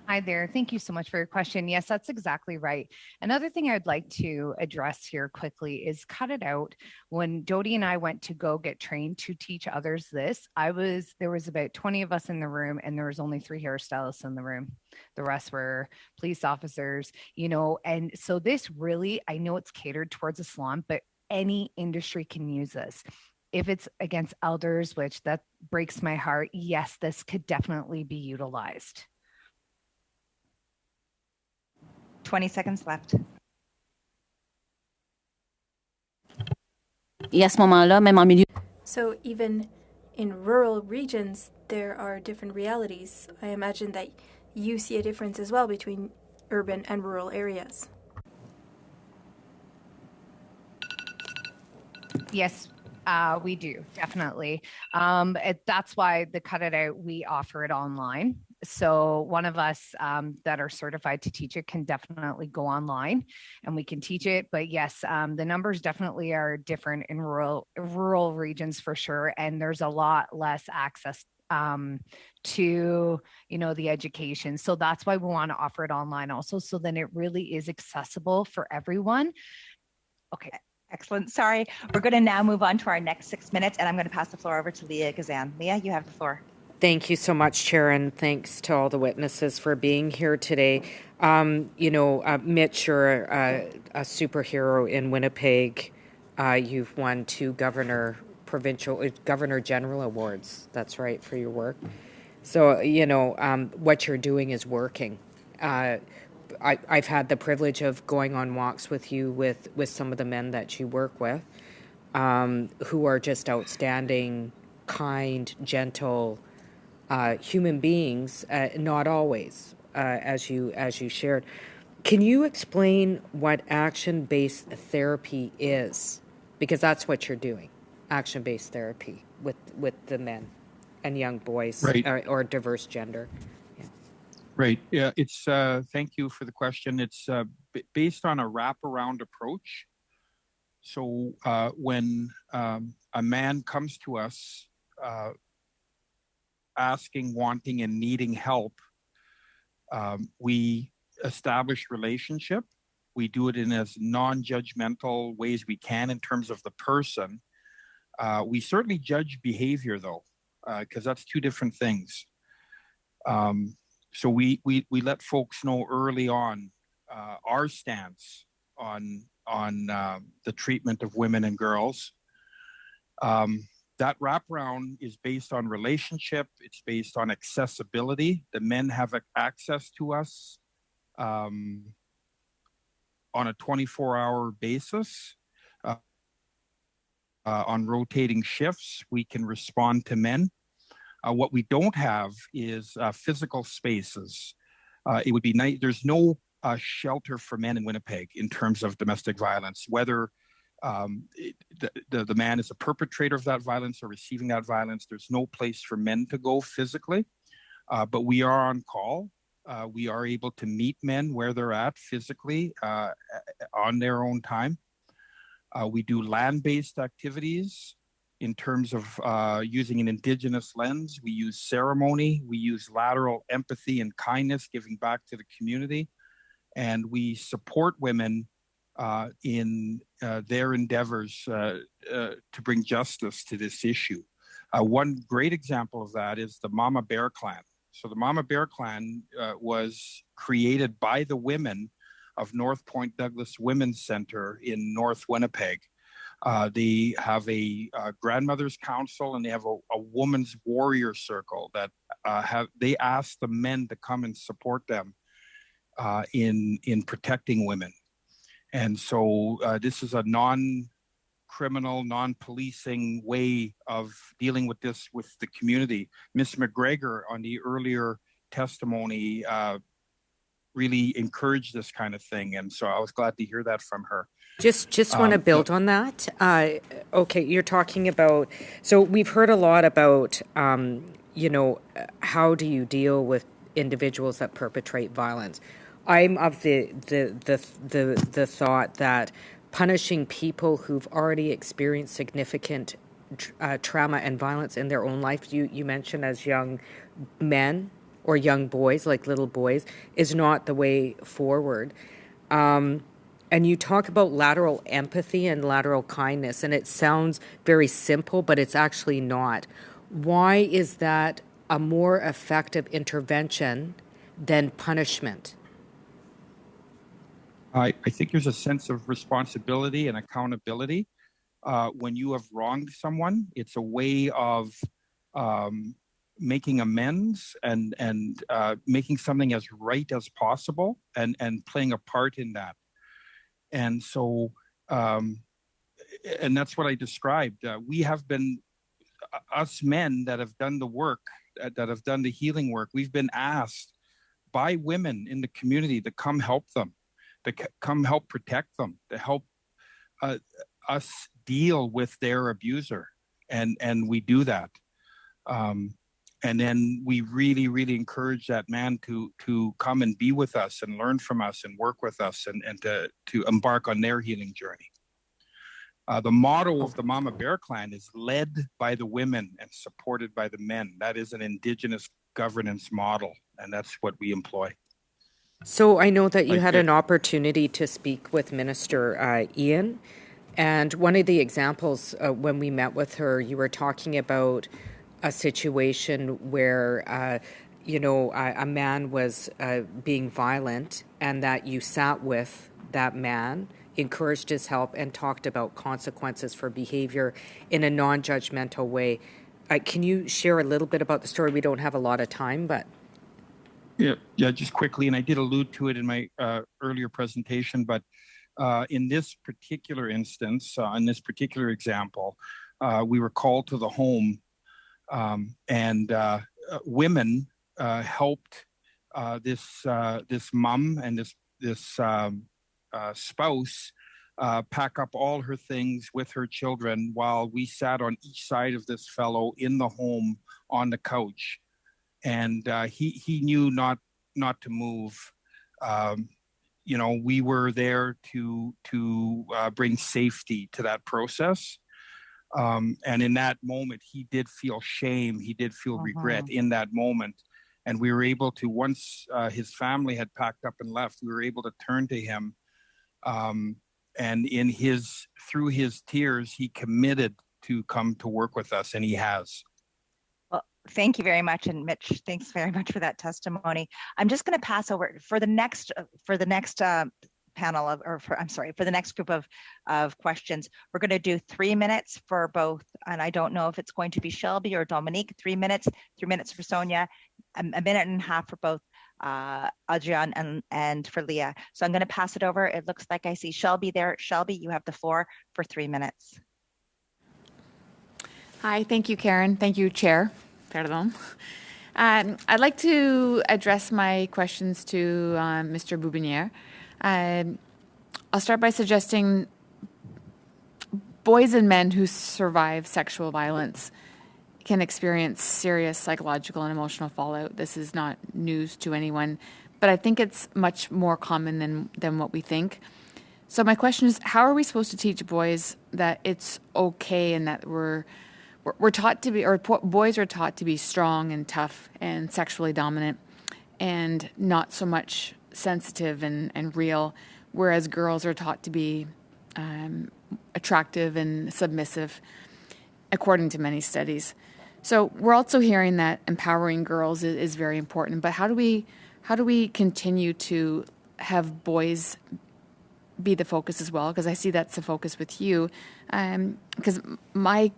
Hi there. Thank you so much for your question. Yes, that's exactly right. Another thing I'd like to address here quickly is Cut It Out. When Jody and I went to go get trained to teach others this, there was about 20 of us in the room, and there was only 3 hairstylists in the room. The rest were police officers, and so this really, I know it's catered towards a salon, but any industry can use this. If it's against elders, which that breaks my heart, yes, this could definitely be utilized. 20 seconds left. Et à ce moment-là, même en milieu. So even in rural regions, there are different realities. I imagine that you see a difference as well between urban and rural areas. Yes, We do, definitely. That's why the Cut It Out, we offer it online. So one of us that are certified to teach it can definitely go online and we can teach it. But yes, the numbers definitely are different in rural regions for sure. And there's a lot less access to the education. So that's why we want to offer it online also. So then it really is accessible for everyone. Okay. Excellent. Sorry. We're going to now move on to our next 6 minutes, and I'm going to pass the floor over to Leah Gazan. Leah, you have the floor. Thank you so much, Chair, and thanks to all the witnesses for being here today. Mitch, you're a superhero in Winnipeg. You've won 2 Governor General awards. That's right, for your work. So, what you're doing is working. I've had the privilege of going on walks with you with some of the men that you work with, who are just outstanding, kind, gentle human beings. Not always, as you shared. Can you explain what action-based therapy is? Because that's what you're doing, action-based therapy with the men and young boys, right, or diverse gender. Right. Yeah, it's thank you for the question. It's based on a wraparound approach. So when a man comes to us asking, wanting, and needing help, we establish relationship. We do it in as non-judgmental ways we can in terms of the person. We certainly judge behavior, though, because that's 2 different things. So we let folks know early on our stance on the treatment of women and girls. That wraparound is based on relationship. It's based on accessibility. The men have access to us on a 24-hour basis. On rotating shifts, we can respond to men. What we don't have is physical spaces. It would be nice. There's no shelter for men in Winnipeg in terms of domestic violence, whether the man is a perpetrator of that violence or receiving that violence. There's no place for men to go physically, but we are on call. We are able to meet men where they're at physically on their own time. We do land-based activities in terms of using an Indigenous lens. We use ceremony. We use lateral empathy and kindness, giving back to the community. And we support women in their endeavors to bring justice to this issue. One great example of that is the Mama Bear Clan. So the Mama Bear Clan was created by the women of North Point Douglas Women's Center in North Winnipeg. They have a grandmother's council, and they have a woman's warrior circle that they ask the men to come and support them in protecting women. And so this is a non-criminal, non-policing way of dealing with this with the community. Ms. McGregor on the earlier testimony really encouraged this kind of thing. And so I was glad to hear that from her. Just want to build on that. Okay, you're talking about, so we've heard a lot about, how do you deal with individuals that perpetrate violence? I'm of the thought that punishing people who've already experienced significant trauma and violence in their own life, you mentioned as young men or young boys, like little boys, is not the way forward. And you talk about lateral empathy and lateral kindness, and it sounds very simple, but it's actually not. Why is that a more effective intervention than punishment? I think there's a sense of responsibility and accountability. When you have wronged someone, it's a way of making amends and making something as right as possible and playing a part in that. And so, and that's what I described. We have been, us men that have done the work, that have done the healing work, we've been asked by women in the community to come help them, to come help protect them, to help us deal with their abuser, and we do that. And then we really, really encourage that man to come and be with us and learn from us and work with us and to embark on their healing journey. The motto of the Mama Bear Clan is led by the women and supported by the men. That is an Indigenous governance model, and that's what we employ. So I know that you had an opportunity to speak with Minister Ian, and one of the examples when we met with her, you were talking about a situation where, a man was being violent, and that you sat with that man, encouraged his help, and talked about consequences for behavior in a non-judgmental way. Can you share a little bit about the story? We don't have a lot of time, but... Yeah, just quickly, and I did allude to it in my earlier presentation, but in this particular instance, in this particular example, we were called to the home, and women helped this mom and this spouse pack up all her things with her children while we sat on each side of this fellow in the home on the couch. And he knew not to move. We were there to bring safety to that process. And in that moment, he did feel shame. He did feel regret in that moment. And we were able to, once his family had packed up and left, we were able to turn to him. And through his tears, he committed to come to work with us, and he has. Thank you very much, and Mitch, thanks very much for that testimony. I'm just going to pass over for the next panel for the next group of questions. We're going to do 3 minutes for both, and I don't know if it's going to be Shelby or Dominique. 3 minutes, 3 minutes for Sonia, a minute and a half for both Adrian and for Leah. So I'm going to pass it over. It looks like I see Shelby there. Shelby, you have the floor for 3 minutes. Hi, thank you, Karen. Thank you, Chair. Pardon. I'd like to address my questions to Mr. Boubiniere. I'll start by suggesting boys and men who survive sexual violence can experience serious psychological and emotional fallout. This is not news to anyone, but I think it's much more common than what we think. So my question is, how are we supposed to teach boys that it's okay and that we're taught to be, or boys are taught to be strong and tough and sexually dominant and not so much sensitive and real, whereas girls are taught to be attractive and submissive, according to many studies. So we're also hearing that empowering girls is very important, but how do we continue to have boys be the focus as well? Because I see that's the focus with you, because my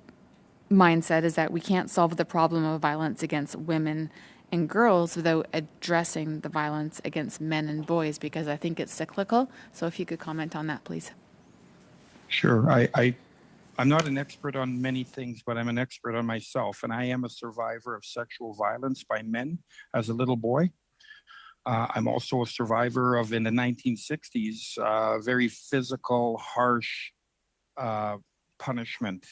mindset is that we can't solve the problem of violence against women and girls without addressing the violence against men and boys, because I think it's cyclical. So if you could comment on that, please. Sure. I'm not an expert on many things, but I'm an expert on myself, and I am a survivor of sexual violence by men as a little boy. I'm also a survivor of, in the 1960s, very physical, harsh punishment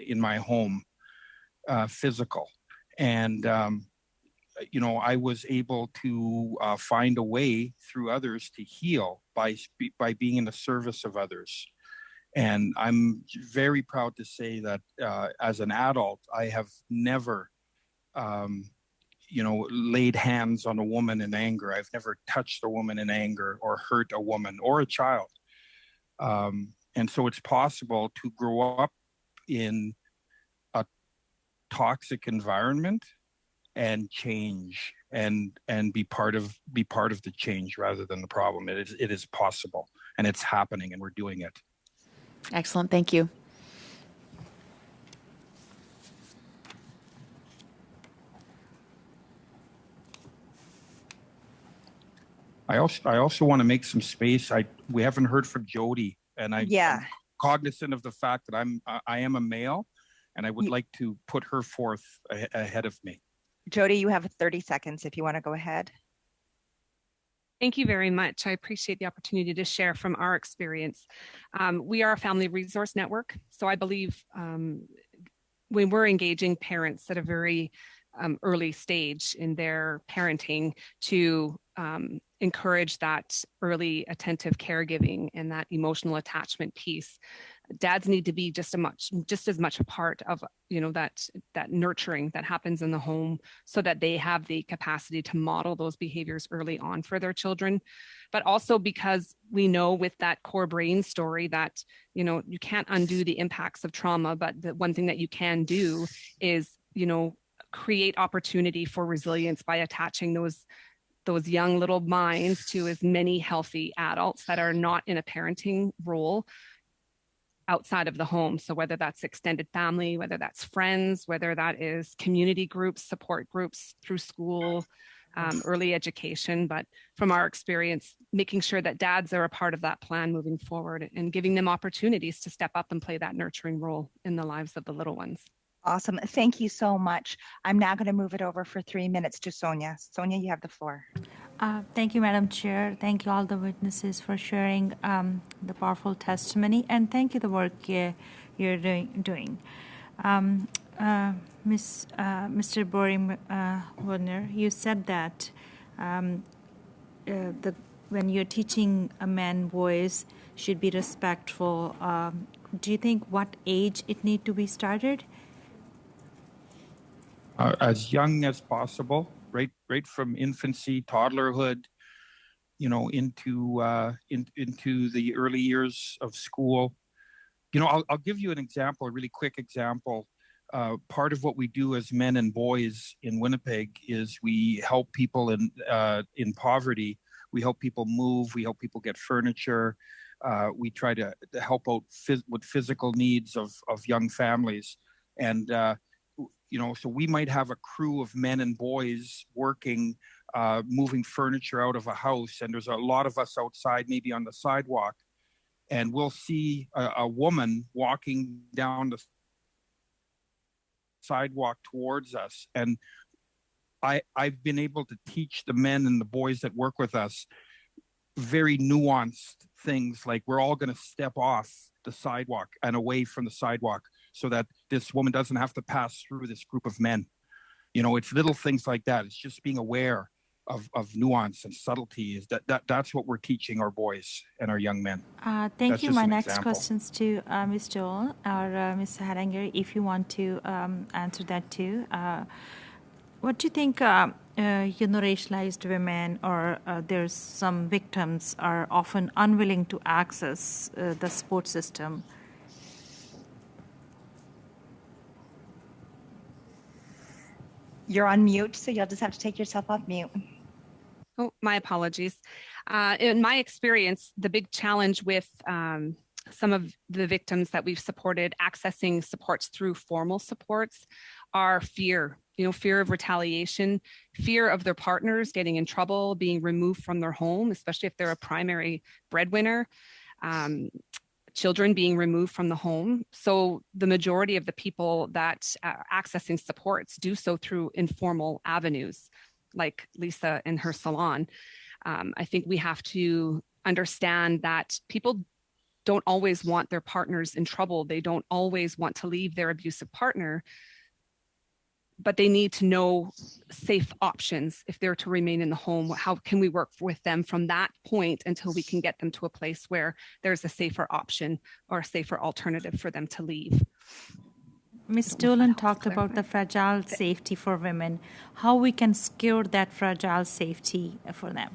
in my home, physical. And, I was able to find a way through others to heal by being in the service of others. And I'm very proud to say that as an adult, I have never, laid hands on a woman in anger. I've never touched a woman in anger or hurt a woman or a child. And so it's possible to grow up in a toxic environment and change and be part of the change rather than the problem. It is possible, and it's happening, and we're doing it. Excellent. Thank you. I also want to make some space. We haven't heard from Jody, and I'm cognizant of the fact that I am a male, and I would like to put her forth ahead of me. Jody, you have 30 seconds if you want to go ahead. Thank you very much. I appreciate the opportunity to share from our experience. We are a family resource network, so I believe when we're engaging parents at a very early stage in their parenting to encourage that early attentive caregiving and that emotional attachment piece, dads need to be just as much a part of that nurturing that happens in the home, so that they have the capacity to model those behaviors early on for their children. But also because we know with that core brain story that you can't undo the impacts of trauma, but the one thing that you can do is create opportunity for resilience by attaching those young little minds to as many healthy adults that are not in a parenting role outside of the home. So whether that's extended family, whether that's friends, whether that is community groups, support groups through school, early education. But from our experience, making sure that dads are a part of that plan moving forward and giving them opportunities to step up and play that nurturing role in the lives of the little ones. Awesome. Thank you so much. I'm now going to move it over for 3 minutes to Sonia. Sonia, you have the floor. Thank you, Madam Chair. Thank you all the witnesses for sharing the powerful testimony, and thank you the work you're doing. Mr. Borim Wagner, you said that when you're teaching men, boys should be respectful. Do you think what age it need to be started? As young as possible, right from infancy, toddlerhood, into the early years of school. I'll give you an example, a really quick example. Part of what we do as men and boys in Winnipeg is we help people in poverty. We help people move. We help people get furniture. We try to help out with physical needs of young families. And so we might have a crew of men and boys working, moving furniture out of a house, and there's a lot of us outside, maybe on the sidewalk, and we'll see a woman walking down the sidewalk towards us. And I've been able to teach the men and the boys that work with us very nuanced things, like we're all going to step off the sidewalk and away from the sidewalk so that this woman doesn't have to pass through this group of men. It's little things like that. It's just being aware of nuance and subtlety. That's what we're teaching our boys and our young men. Thank you. My next questions to Ms. Joel or Ms. Haringer, if you want to answer that too. What do you think racialized women or there's some victims are often unwilling to access the support system? You're on mute, so you'll just have to take yourself off mute. Oh, my apologies. In my experience, the big challenge with some of the victims that we've supported accessing supports through formal supports are fear. Fear of retaliation, fear of their partners getting in trouble, being removed from their home, especially if they're a primary breadwinner, children being removed from the home. So the majority of the people that are accessing supports do so through informal avenues, like Lisa in her salon. I think we have to understand that people don't always want their partners in trouble. They don't always want to leave their abusive partner, but they need to know safe options if they're to remain in the home. How can we work with them from that point until we can get them to a place where there's a safer option or a safer alternative for them to leave? Ms. Dolan talked about the fragile safety for women, how we can secure that fragile safety for them.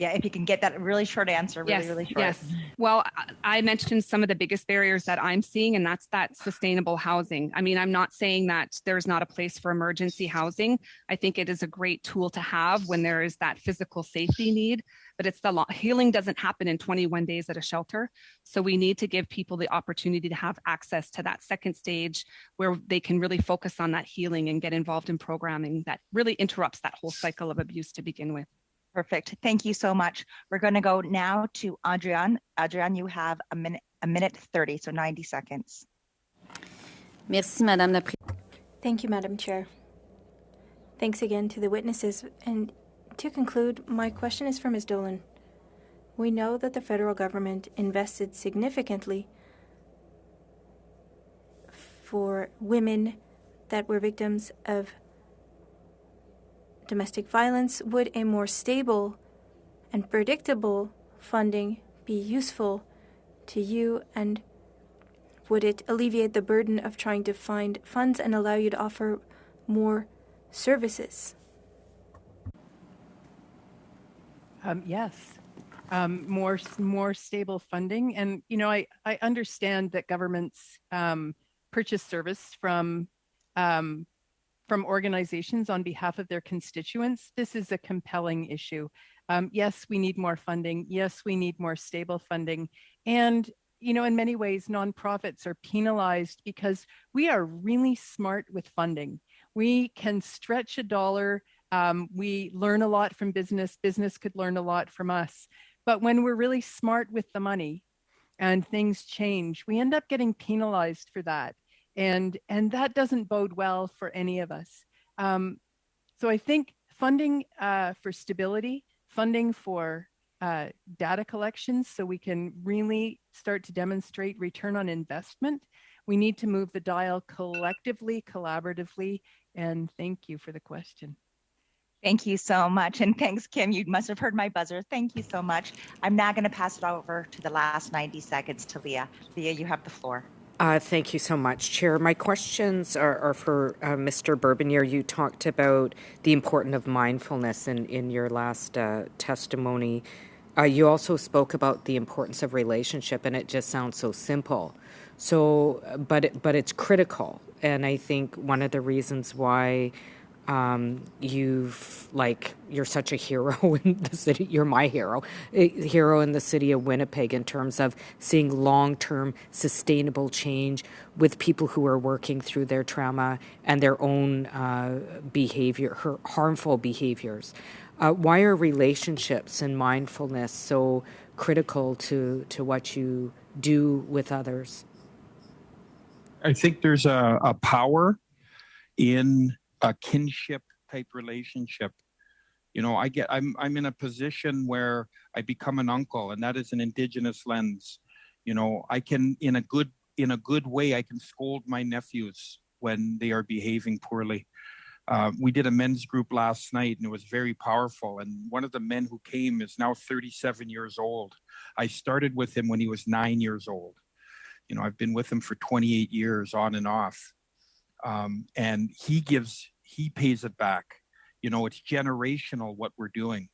Yeah, if you can get that really short answer, really short. Yes. Well, I mentioned some of the biggest barriers that I'm seeing, and that's that sustainable housing. I mean, I'm not saying that there's not a place for emergency housing. I think it is a great tool to have when there is that physical safety need, but it's healing doesn't happen in 21 days at a shelter. So we need to give people the opportunity to have access to that second stage where they can really focus on that healing and get involved in programming that really interrupts that whole cycle of abuse to begin with. Perfect. Thank you so much. We're going to go now to Adrienne. Adrienne, you have a minute 30, so 90 seconds. Merci, Madame la Thank you, Madam Chair. Thanks again to the witnesses. And To conclude, my question is for Ms. Dolan. We know that the federal government invested significantly for women that were victims of domestic violence. Would a more stable and predictable funding be useful to you, and would it alleviate the burden of trying to find funds and allow you to offer more services? Yes, more stable funding, and I understand that governments purchase service from organizations on behalf of their constituents. This is a compelling issue. Yes, we need more funding. Yes, we need more stable funding, and in many ways, nonprofits are penalized because we are really smart with funding. We can stretch a dollar. We learn a lot from business. Business could learn a lot from us. But when we're really smart with the money and things change, we end up getting penalized for that. And that doesn't bode well for any of us. So I think funding for stability, funding for data collections so we can really start to demonstrate return on investment. We need to move the dial collectively, collaboratively, and thank you for the question. Thank you so much. And thanks, Kim. You must have heard my buzzer. Thank you so much. I'm now going to pass it over to the last 90 seconds to Leah. Leah, you have the floor. Thank you so much, Chair. My questions are for Mr. Bourbonniere. You talked about the importance of mindfulness in your last testimony. You also spoke about the importance of relationship, and it just sounds so simple. So, but it's critical, and I think one of the reasons why you're such a hero in the city. You're my hero in the city of Winnipeg in terms of seeing long-term sustainable change with people who are working through their trauma and their own harmful behaviors. Why are relationships and mindfulness so critical to what you do with others? I think there's a power in a kinship type relationship. I'm in a position where I become an uncle, and that is an Indigenous lens. I can, in a good way, I can scold my nephews when they are behaving poorly. We did a men's group last night, and it was very powerful. And one of the men who came is now 37 years old. I started with him when he was 9 years old. I've been with him for 28 years on and off. And he pays it back. It's generational what we're doing.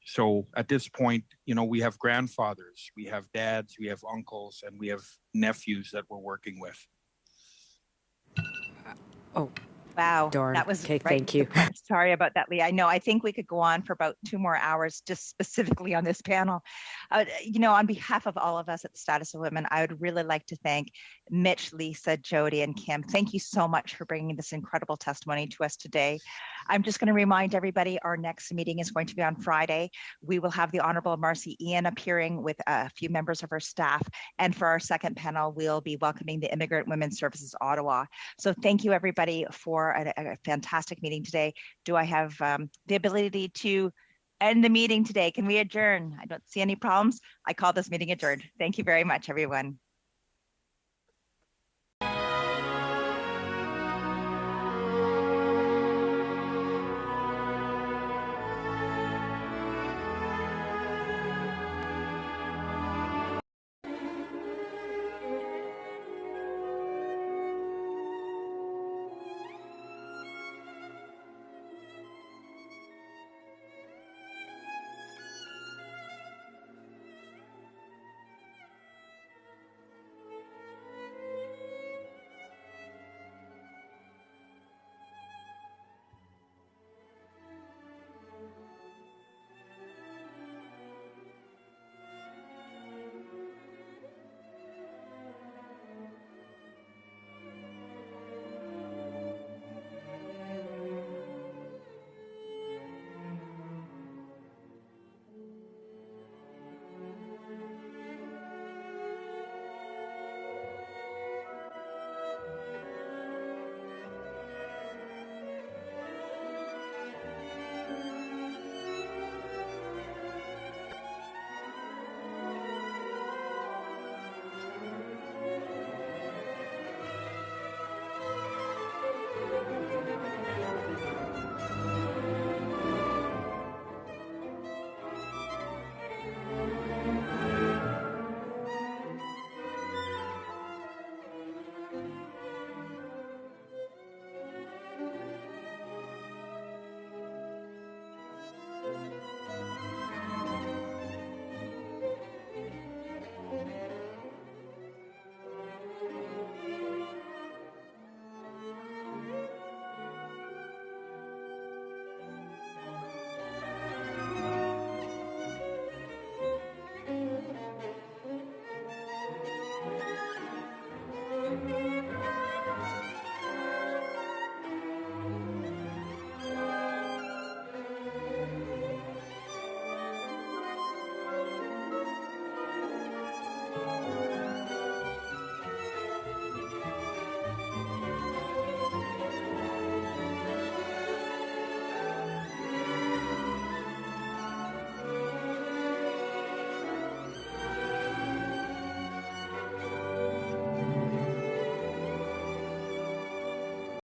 So at this point, we have grandfathers, we have dads, we have uncles, and we have nephews that we're working with. Wow, darn. that was okay. Right Thank you. Sorry about that, Leah. I think we could go on for about 2 more hours just specifically on this panel. On behalf of all of us at the Status of Women, I would really like to thank Mitch, Lisa, Jody, and Kim. Thank you so much for bringing this incredible testimony to us today. I'm just going to remind everybody our next meeting is going to be on Friday. We will have the Honorable Marcy Ian appearing with a few members of her staff. And for our second panel, we'll be welcoming the Immigrant Women's Services Ottawa. So thank you, everybody, for a fantastic meeting today. Do I have the ability to end the meeting today? Can we adjourn? I don't see any problems. I call this meeting adjourned. Thank you very much, everyone.